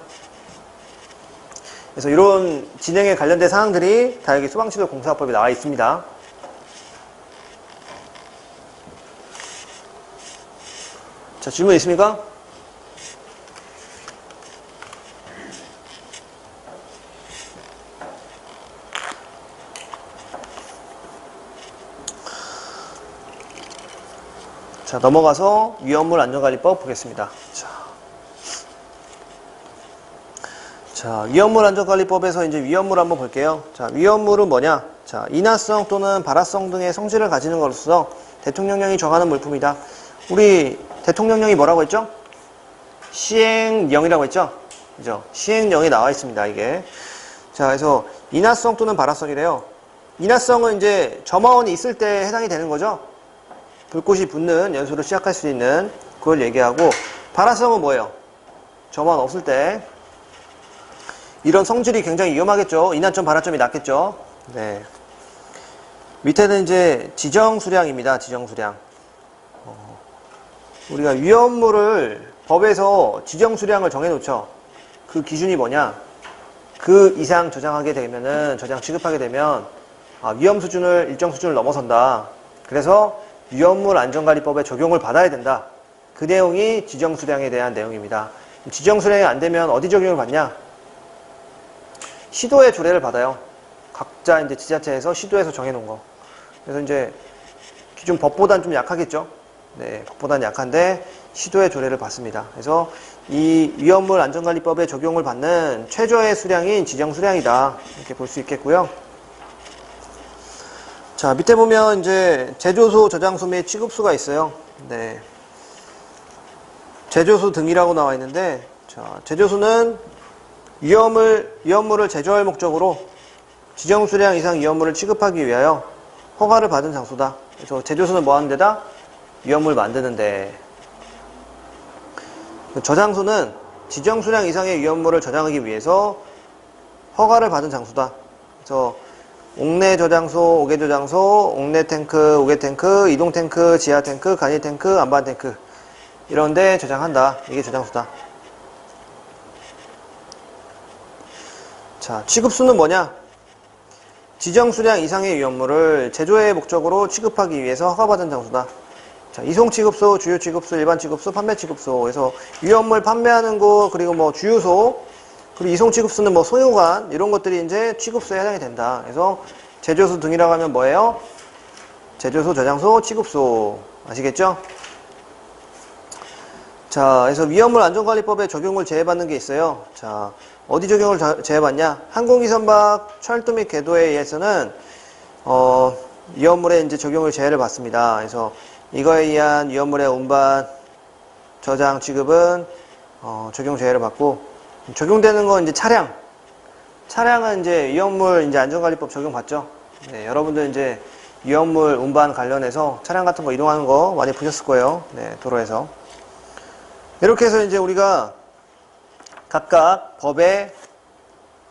그래서 이런 진행에 관련된 사항들이 다 여기 소방시설 공사법에 나와 있습니다. 자, 질문 있습니까? 자, 넘어가서 위험물 안전관리법 보겠습니다. 자, 위험물 안전관리법에서 이제 위험물 한번 볼게요. 자, 위험물은 뭐냐? 자, 인화성 또는 발화성 등의 성질을 가지는 것으로서 대통령령이 정하는 물품이다. 우리 대통령령이 뭐라고 했죠? 시행령이라고 했죠? 그죠? 시행령이 나와 있습니다, 이게. 자, 그래서 인화성 또는 발화성이래요. 인화성은 이제 점화원이 있을 때 해당이 되는 거죠? 불꽃이 붙는 연소를 시작할 수 있는 그걸 얘기하고, 발화성은 뭐예요? 점화원 없을 때 이런 성질이 굉장히 위험하겠죠. 인화점, 발화점이 낮겠죠. 네. 밑에는 이제 지정수량입니다. 지정수량. 우리가 위험물을 법에서 지정수량을 정해놓죠. 그 기준이 뭐냐? 그 이상 저장하게 되면은, 저장 취급하게 되면, 위험 수준을, 일정 수준을 넘어선다. 그래서 위험물 안전관리법에 적용을 받아야 된다. 그 내용이 지정수량에 대한 내용입니다. 지정수량이 안 되면 어디 적용을 받냐? 시도의 조례를 받아요. 각자 이제 지자체에서 시도에서 정해놓은 거. 그래서 이제 기존 법보다는 좀 약하겠죠. 네, 법보다는 약한데 시도의 조례를 받습니다. 그래서 이 위험물 안전관리법에 적용을 받는 최저의 수량인 지정수량이다. 이렇게 볼 수 있겠고요. 자, 밑에 보면 이제 제조소, 저장소 및 취급소가 있어요. 네. 제조소 등이라고 나와 있는데, 자, 제조소는 위험물을 제조할 목적으로 지정 수량 이상 위험물을 취급하기 위하여 허가를 받은 장소다. 그래서 제조소는 뭐 하는 데다? 위험물 만드는 데. 저장소는 지정 수량 이상의 위험물을 저장하기 위해서 허가를 받은 장소다. 그래서 옥내 저장소, 옥외 저장소, 옥내 탱크, 옥외 탱크, 이동 탱크, 지하 탱크, 간이 탱크, 안반 탱크 이런 데 저장한다. 이게 저장소다. 자, 취급수는 뭐냐? 지정 수량 이상의 위험물을 제조의 목적으로 취급하기 위해서 허가받은 장소다. 자, 이송 취급소, 주요 취급소, 일반 취급소, 판매 취급소. 그래서 위험물 판매하는 곳, 그리고 뭐 주유소, 그리고 이송 취급소는 뭐 소요관, 이런 것들이 이제 취급소에 해당이 된다. 그래서 제조소 등이라고 하면 뭐예요? 제조소, 저장소, 취급소. 아시겠죠? 자, 그래서 위험물 안전관리법에 적용을 제외받는 게 있어요. 자, 어디 적용을 제외받냐? 항공기 선박, 철도 및 궤도에 의해서는 위험물에 이제 적용을 제외를 받습니다. 그래서 이거에 의한 위험물의 운반, 저장, 취급은 적용 제외를 받고, 적용되는 건 이제 차량은 이제 위험물 이제 안전관리법 적용받죠. 네, 여러분들 이제 위험물 운반 관련해서 차량 같은 거 이동하는 거 많이 보셨을 거예요. 네, 도로에서. 이렇게 해서 이제 우리가 각각 법의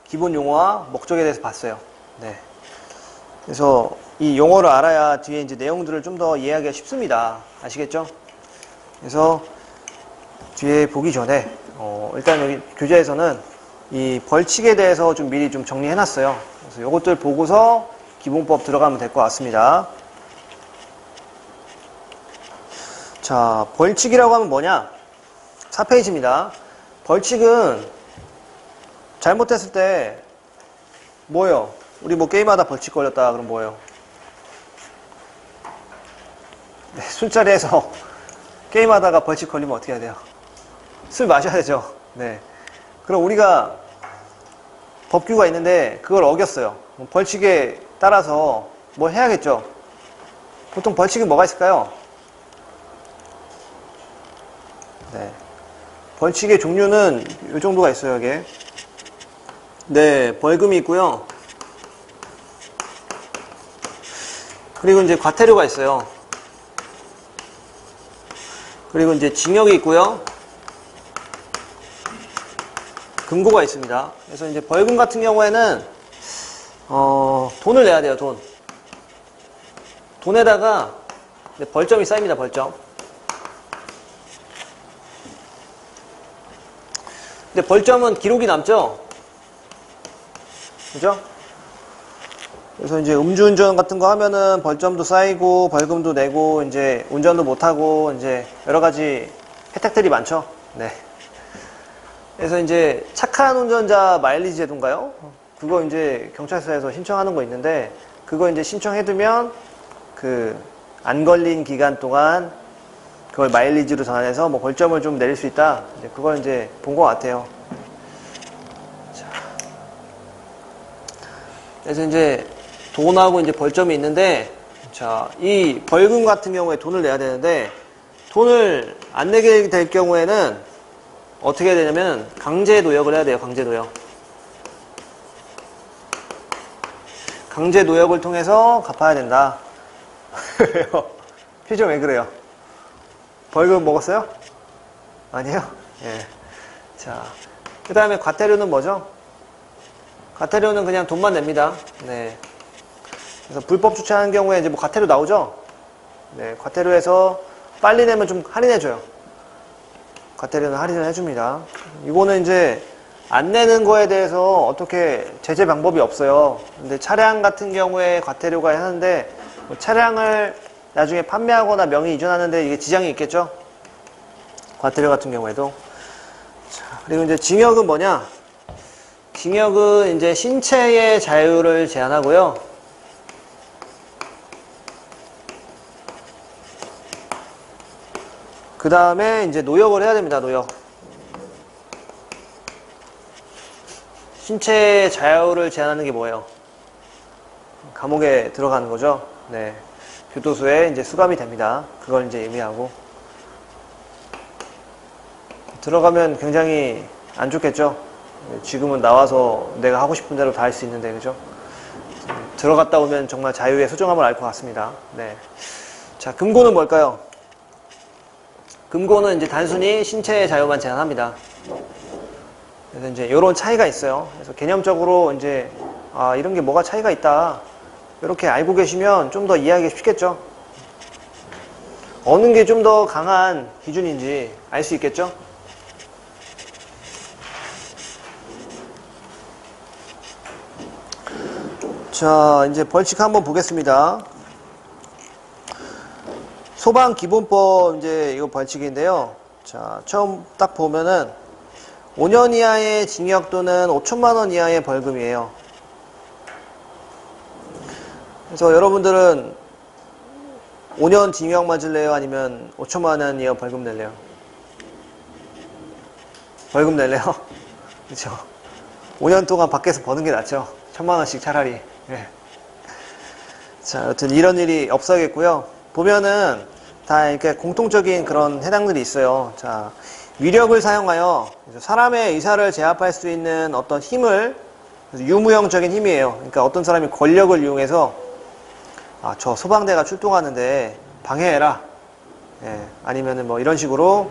기본 용어와 목적에 대해서 봤어요. 네. 그래서 이 용어를 알아야 뒤에 이제 내용들을 좀 더 이해하기가 쉽습니다. 아시겠죠? 그래서 뒤에 보기 전에 일단 여기 교재에서는 이 벌칙에 대해서 좀 미리 좀 정리해 놨어요. 그래서 이것들 보고서 기본법 들어가면 될 것 같습니다. 자, 벌칙이라고 하면 뭐냐? 4페이지입니다. 벌칙은 잘못했을 때 뭐예요? 우리 뭐 게임하다 벌칙 걸렸다 그럼 뭐예요? 네, 술자리에서 게임하다가 벌칙 걸리면 어떻게 해야 돼요? 술 마셔야 되죠. 네. 그럼 우리가 법규가 있는데 그걸 어겼어요. 벌칙에 따라서 뭐 해야겠죠. 보통 벌칙이 뭐가 있을까요? 네. 벌칙의 종류는 이 정도가 있어요, 이게. 네, 벌금이 있고요. 그리고 이제 과태료가 있어요. 그리고 이제 징역이 있고요. 금고가 있습니다. 그래서 이제 벌금 같은 경우에는 돈을 내야 돼요, 돈. 돈에다가 벌점이 쌓입니다, 벌점. 근데 벌점은 기록이 남죠? 그죠? 그래서 이제 음주운전 같은 거 하면은 벌점도 쌓이고 벌금도 내고 이제 운전도 못하고 이제 여러 가지 혜택들이 많죠. 네. 그래서 이제 착한 운전자 마일리지 제도인가요? 그거 이제 경찰서에서 신청하는 거 있는데 그거 이제 신청해두면 그 안 걸린 기간 동안 그걸 마일리지로 전환해서 뭐 벌점을 좀 내릴 수 있다. 이제 그걸 이제 본 것 같아요. 자. 그래서 이제 돈하고 이제 벌점이 있는데, 자, 이 벌금 같은 경우에 돈을 내야 되는데, 돈을 안 내게 될 경우에는 어떻게 해야 되냐면, 강제 노역을 해야 돼요, 강제 노역. 강제 노역을 통해서 갚아야 된다. 왜요? 표정 왜 그래요? 벌금 먹었어요? 아니에요? 예. 자, 그 다음에 과태료는 뭐죠? 과태료는 그냥 돈만 냅니다. 네. 그래서 불법 주차하는 경우에 이제 뭐 과태료 나오죠? 네. 과태료에서 빨리 내면 좀 할인해줘요. 과태료는 할인을 해줍니다. 이거는 이제 안 내는 거에 대해서 어떻게 제재 방법이 없어요. 근데 차량 같은 경우에 과태료가 하는데 뭐 차량을 나중에 판매하거나 명의 이전하는데 이게 지장이 있겠죠? 과태료 같은 경우에도. 자, 그리고 이제 징역은 뭐냐? 징역은 이제 신체의 자유를 제한하고요. 그 다음에 이제 노역을 해야 됩니다, 노역. 신체의 자유를 제한하는 게 뭐예요? 감옥에 들어가는 거죠. 네. 교도소에 이제 수감이 됩니다. 그걸 이제 의미하고. 들어가면 굉장히 안 좋겠죠? 지금은 나와서 내가 하고 싶은 대로 다 할 수 있는데, 그죠? 들어갔다 오면 정말 자유의 소중함을 알 것 같습니다. 네. 자, 금고는 뭘까요? 금고는 이제 단순히 신체의 자유만 제한합니다. 그래서 이제 이런 차이가 있어요. 그래서 개념적으로 이제 이런 게 뭐가 차이가 있다. 이렇게 알고 계시면 좀 더 이해하기 쉽겠죠. 어느 게 좀 더 강한 기준인지 알 수 있겠죠. 자, 이제 벌칙 한번 보겠습니다. 소방기본법 이제 이거 벌칙인데요. 자, 처음 딱 보면은 5년 이하의 징역 또는 5천만 원 이하의 벌금이에요. 그래서 여러분들은 5년 징역 맞을래요? 아니면 5천만 원 이하 벌금 낼래요? 벌금 낼래요? 그렇죠. 5년 동안 밖에서 버는 게 낫죠. 1,000만 원씩 차라리. 네. 자, 여튼 이런 일이 없어야겠고요. 보면은 다 이렇게 공통적인 그런 해당들이 있어요. 자, 위력을 사용하여 사람의 의사를 제압할 수 있는 어떤 힘을, 유무형적인 힘이에요. 그러니까 어떤 사람이 권력을 이용해서 저 소방대가 출동하는데 방해해라. 예, 아니면은 뭐 이런 식으로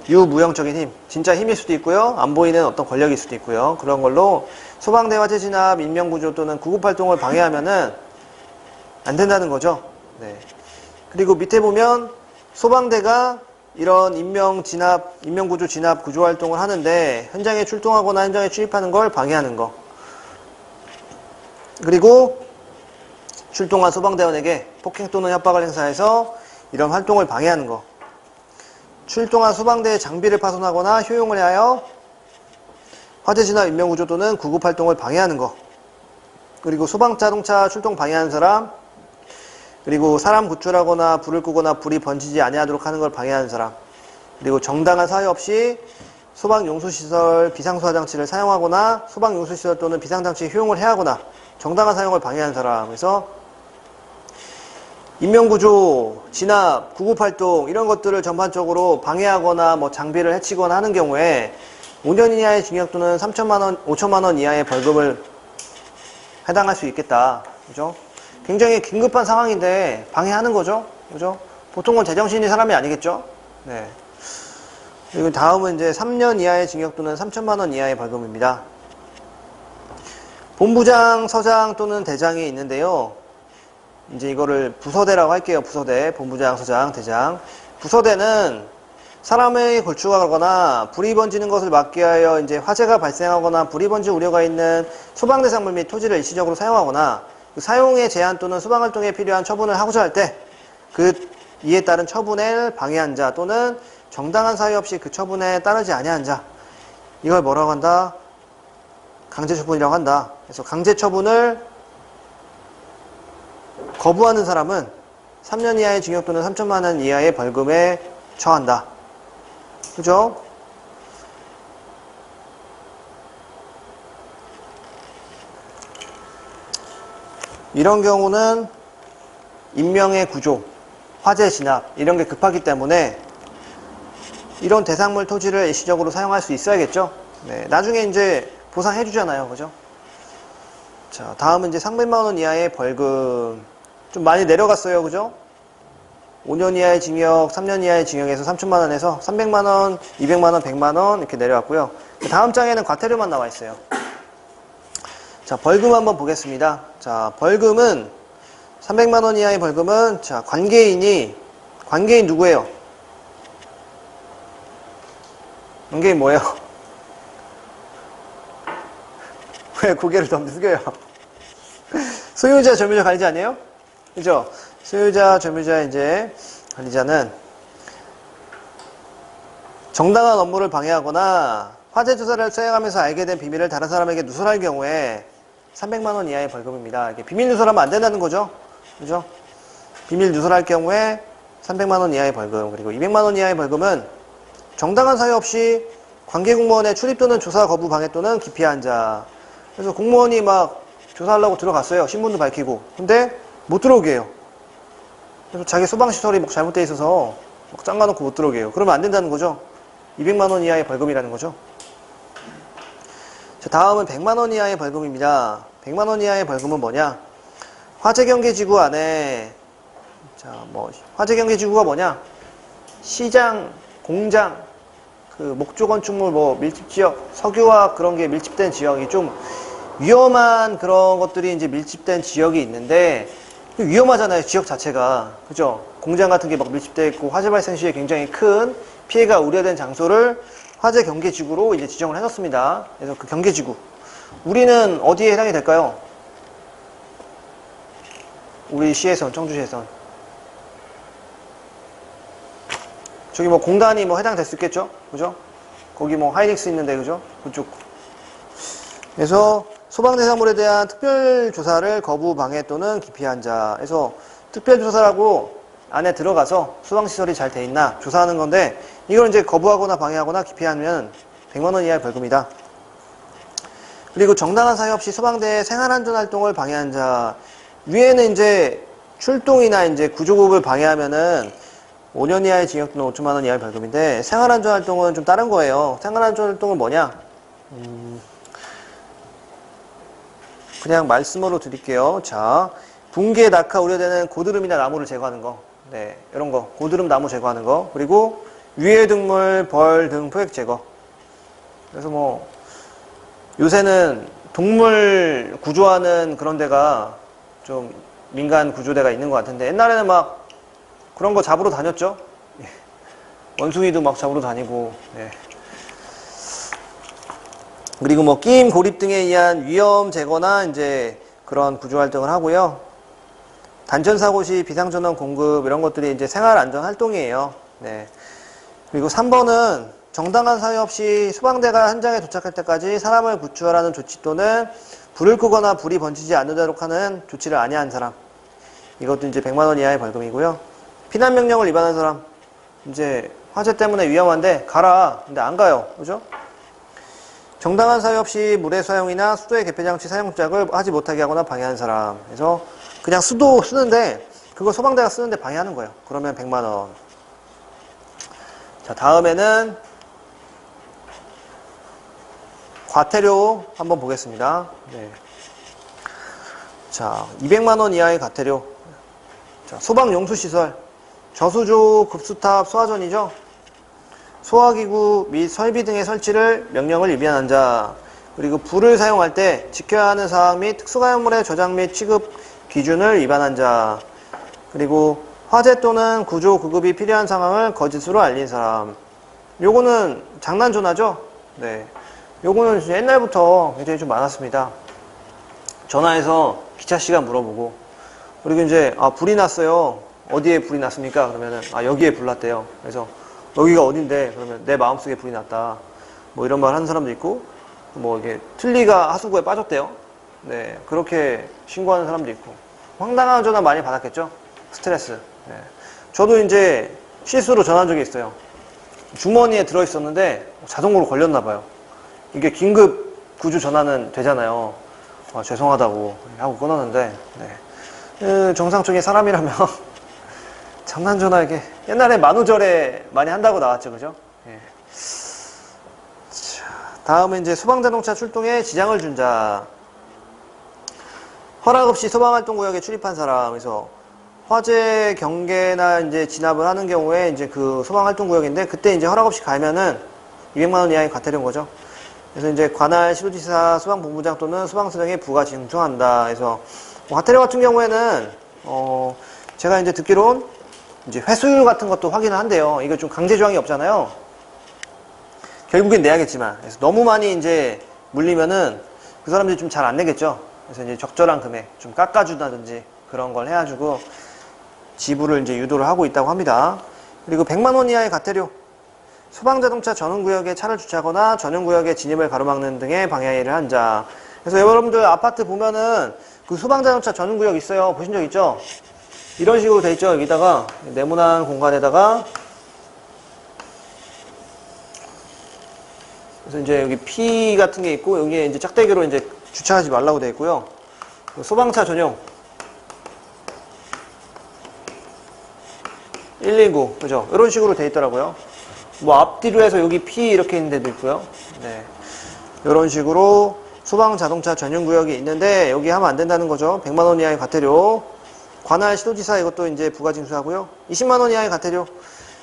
유무형적인 힘, 진짜 힘일 수도 있고요. 안 보이는 어떤 권력일 수도 있고요. 그런 걸로 소방대 화재 진압, 인명구조 또는 구급활동을 방해하면은 안 된다는 거죠. 네. 그리고 밑에 보면 소방대가 이런 인명구조 진압 구조활동을 하는데 현장에 출동하거나 현장에 출입하는 걸 방해하는 거. 그리고 출동한 소방대원에게 폭행 또는 협박을 행사해서 이런 활동을 방해하는 거. 출동한 소방대의 장비를 파손하거나 효용을 하여 화재 진압, 인명구조 또는 구급활동을 방해하는 거. 그리고 소방자동차 출동 방해하는 사람, 그리고 사람 구출하거나 불을 끄거나 불이 번지지 아니하도록 하는 걸 방해하는 사람, 그리고 정당한 사유 없이 소방용수시설, 비상소화장치를 사용하거나 소방용수시설 또는 비상장치에 효용을 해하거나 정당한 사용을 방해하는 사람. 그래서 인명구조, 진압, 구급활동 이런 것들을 전반적으로 방해하거나 뭐 장비를 해치거나 하는 경우에 5년 이하의 징역 또는 3천만 원, 5천만 원 이하의 벌금을 해당할 수 있겠다. 그죠? 굉장히 긴급한 상황인데 방해하는 거죠. 그죠? 보통은 제정신이 사람이 아니겠죠? 네. 그리고 다음은 이제 3년 이하의 징역 또는 3천만 원 이하의 벌금입니다. 본부장, 서장 또는 대장이 있는데요. 이제 이거를 부서대라고 할게요. 부서대, 본부장, 서장, 대장. 부서대는 사람의 걸쭉하거나 불이 번지는 것을 막기 위하여 이제 화재가 발생하거나 불이 번질 우려가 있는 소방대상물 및 토지를 일시적으로 사용하거나 그 사용의 제한 또는 소방활동에 필요한 처분을 하고자 할 때 그 이에 따른 처분을 방해한 자 또는 정당한 사유 없이 그 처분에 따르지 아니한 자, 이걸 뭐라고 한다? 강제처분이라고 한다. 그래서 강제처분을 거부하는 사람은 3년 이하의 징역 또는 3천만 원 이하의 벌금에 처한다. 그죠? 이런 경우는 인명의 구조, 화재 진압 이런 게 급하기 때문에 이런 대상물 토지를 일시적으로 사용할 수 있어야겠죠. 네, 나중에 이제 보상해 주잖아요. 그죠? 자, 다음은 이제 300만 원 이하의 벌금. 좀 많이 내려갔어요. 그죠? 5년 이하의 징역, 3년 이하의 징역에서 3천만 원에서 300만 원, 200만 원, 100만 원 이렇게 내려왔고요. 다음 장에는 과태료만 나와 있어요. 자, 벌금 한번 보겠습니다. 자, 벌금은 300만 원 이하의 벌금은 자, 관계인 누구예요? 관계인 뭐예요? 왜 고개를 더 숙여요? 소유자, 점유자, 관리자 아니에요? 그죠? 소유자, 점유자, 이제 관리자는 정당한 업무를 방해하거나 화재 조사를 수행하면서 알게 된 비밀을 다른 사람에게 누설할 경우에 300만 원 이하의 벌금입니다. 이게 비밀 누설하면 안 된다는 거죠. 그죠? 비밀 누설할 경우에 300만 원 이하의 벌금, 그리고 200만 원 이하의 벌금은 정당한 사유 없이 관계 공무원의 출입 또는 조사 거부 방해 또는 기피한 자. 그래서 공무원이 막 조사하려고 들어갔어요. 신분도 밝히고. 근데 못 들어오게 해요. 그래서 자기 소방시설이 막 잘못되어 있어서 막 짱가놓고 못 들어오게 해요. 그러면 안 된다는 거죠. 200만 원 이하의 벌금이라는 거죠. 자, 다음은 100만 원 이하의 벌금입니다. 100만 원 이하의 벌금은 뭐냐? 화재경계지구 안에, 자, 뭐, 화재경계지구가 뭐냐? 시장, 공장, 그 목조건축물, 뭐, 밀집지역, 석유화 그런 게 밀집된 지역이 좀 위험한 그런 것들이 이제 밀집된 지역이 있는데, 위험하잖아요, 지역 자체가. 그죠? 공장 같은 게 막 밀집되어 있고, 화재 발생 시에 굉장히 큰 피해가 우려된 장소를 화재 경계지구로 이제 지정을 해놨습니다. 그래서 그 경계지구. 우리는 어디에 해당이 될까요? 우리 시에선, 청주시에선. 저기 뭐 공단이 뭐 해당될 수 있겠죠? 그죠? 거기 뭐 하이닉스 있는데, 그죠? 그쪽. 그래서 소방대상물에 대한 특별조사를 거부, 방해 또는 기피한 자. 그래서 특별조사라고 안에 들어가서 소방시설이 잘 돼 있나 조사하는 건데, 이걸 이제 거부하거나 방해하거나 기피하면 100만 원 이하의 벌금이다. 그리고 정당한 사유 없이 소방대의 생활안전활동을 방해한 자. 위에는 이제 출동이나 이제 구조급을 방해하면은 5년 이하의 징역 또는 5천만 원 이하의 벌금인데, 생활안전활동은 좀 다른 거예요. 생활안전활동은 뭐냐? 그냥 말씀으로 드릴게요. 자, 붕괴, 낙하 우려되는 고드름이나 나무를 제거하는 거. 네, 이런 거. 고드름, 나무 제거하는 거. 그리고 유해동물, 벌 등 포획 제거. 그래서 뭐, 요새는 동물 구조하는 그런 데가 좀 민간 구조대가 있는 것 같은데, 옛날에는 막 그런 거 잡으러 다녔죠? 원숭이도 막 잡으러 다니고, 네. 그리고 뭐 끼임, 고립 등에 의한 위험 제거나 이제 그런 구조 활동을 하고요. 단전 사고 시 비상전원 공급 이런 것들이 이제 생활 안전 활동이에요. 네. 그리고 3번은 정당한 사유 없이 소방대가 현장에 도착할 때까지 사람을 구출하는 조치 또는 불을 끄거나 불이 번지지 않도록 하는 조치를 아니한 사람. 이것도 이제 100만 원 이하의 벌금이고요. 피난 명령을 위반한 사람. 이제 화재 때문에 위험한데 가라. 근데 안 가요. 그죠? 정당한 사유 없이 물의 사용이나 수도의 개폐장치 사용작을 하지 못하게 하거나 방해한 사람. 그래서 그냥 수도 쓰는데 그거 소방대가 쓰는데 방해하는 거예요. 그러면 100만 원. 자, 다음에는 과태료 한번 보겠습니다. 네. 자, 200만 원 이하의 과태료. 자, 소방용수시설, 저수조, 급수탑, 소화전이죠. 소화기구 및 설비 등의 설치를 명령을 위반한 자, 그리고 불을 사용할 때 지켜야 하는 사항 및 특수가연물의 저장 및 취급 기준을 위반한 자, 그리고 화재 또는 구조 구급이 필요한 상황을 거짓으로 알린 사람. 요거는 장난 전화죠? 네. 요거는 옛날부터 굉장히 좀 많았습니다. 전화해서 기차 시간 물어보고, 그리고 이제, 불이 났어요. 어디에 불이 났습니까? 그러면은, 여기에 불 났대요. 그래서, 여기가 어딘데? 그러면 내 마음속에 불이 났다. 뭐 이런 말 하는 사람도 있고, 뭐 이게 틀니가 하수구에 빠졌대요. 네. 그렇게 신고하는 사람도 있고. 황당한 전화 많이 받았겠죠? 스트레스. 네. 저도 이제 실수로 전화한 적이 있어요. 주머니에 들어있었는데 자동으로 걸렸나봐요. 이게 긴급 구조 전화는 되잖아요. 죄송하다고 하고 끊었는데, 네. 정상적인 사람이라면 장난 전화 이게 옛날에 만우절에 많이 한다고 나왔죠, 그죠? 네. 자, 다음은 이제 소방자동차 출동에 지장을 준 자. 허락 없이 소방활동구역에 출입한 사람. 그래서 화재 경계나 이제 진압을 하는 경우에 이제 그 소방활동구역인데 그때 이제 허락 없이 가면은 200만 원 이하의 과태료인 거죠. 그래서 이제 관할 시도지사 소방본부장 또는 소방서장에 부가 징수한다. 그래서 과태료 같은 경우에는 제가 이제 듣기론 이제 회수율 같은 것도 확인을 한대요. 이거 좀 강제 조항이 없잖아요. 결국엔 내야겠지만, 그래서 너무 많이 이제 물리면은 그 사람들이 좀 잘 안 내겠죠. 그래서 이제 적절한 금액 좀 깎아준다든지 그런 걸 해가지고 지불을 이제 유도를 하고 있다고 합니다. 그리고 100만 원 이하의 과태료. 소방자동차 전용구역에 차를 주차하거나 전용구역에 진입을 가로막는 등의 방해를 한 자. 그래서 여러분들 아파트 보면은 그 소방자동차 전용구역 있어요. 보신 적 있죠? 이런 식으로 돼 있죠. 여기다가 네모난 공간에다가 그래서 이제 여기 P 같은 게 있고 여기에 이제 짝대기로 이제 주차하지 말라고 돼 있고요. 소방차 전용 119 그죠? 이런 식으로 돼 있더라고요. 뭐 앞뒤로 해서 여기 P 이렇게 있는 데도 있고요. 네, 이런 식으로 소방 자동차 전용 구역이 있는데 여기 하면 안 된다는 거죠. 100만 원 이하의 과태료. 관할 시도지사 이것도 이제 부가 징수하고요. 20만 원 이하의 과태료.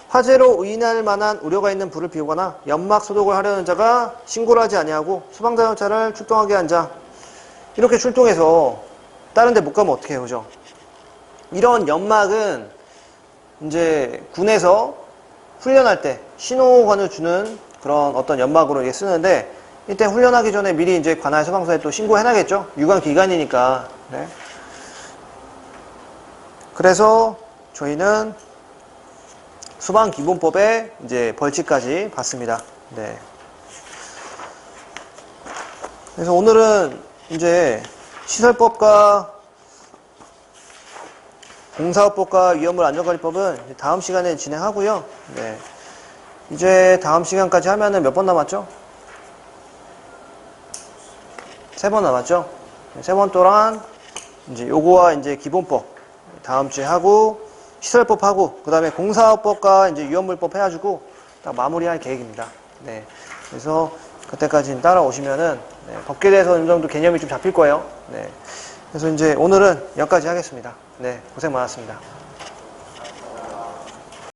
화재로 의인할 만한 우려가 있는 불을 피우거나 연막 소독을 하려는 자가 신고를 하지 아니하고 소방자동차를 출동하게 한 자. 이렇게 출동해서 다른 데 못 가면 어떻게 해요, 그죠? 이런 연막은 이제 군에서 훈련할 때 신호관을 주는 그런 어떤 연막으로 이게 쓰는데 이때 훈련하기 전에 미리 이제 관할 소방서에 또 신고해놔야겠죠? 유관 기간이니까. 네. 그래서 저희는 소방기본법에 이제 벌칙까지 받습니다. 네. 그래서 오늘은 이제 시설법과 공사업법과 위험물 안전관리법은 다음 시간에 진행하고요. 네. 이제 다음 시간까지 하면은 몇 번 남았죠? 3번 남았죠? 3번 동안 이제 요거와 이제 기본법 다음 주에 하고 시설법 하고 그 다음에 공사업법과 이제 위험물법 해가지고 딱 마무리할 계획입니다. 네. 그래서 그때까지 따라오시면은 네, 법규에 대해서 어느 정도 개념이 좀 잡힐 거예요. 네. 그래서 이제 오늘은 여기까지 하겠습니다. 네. 고생 많았습니다.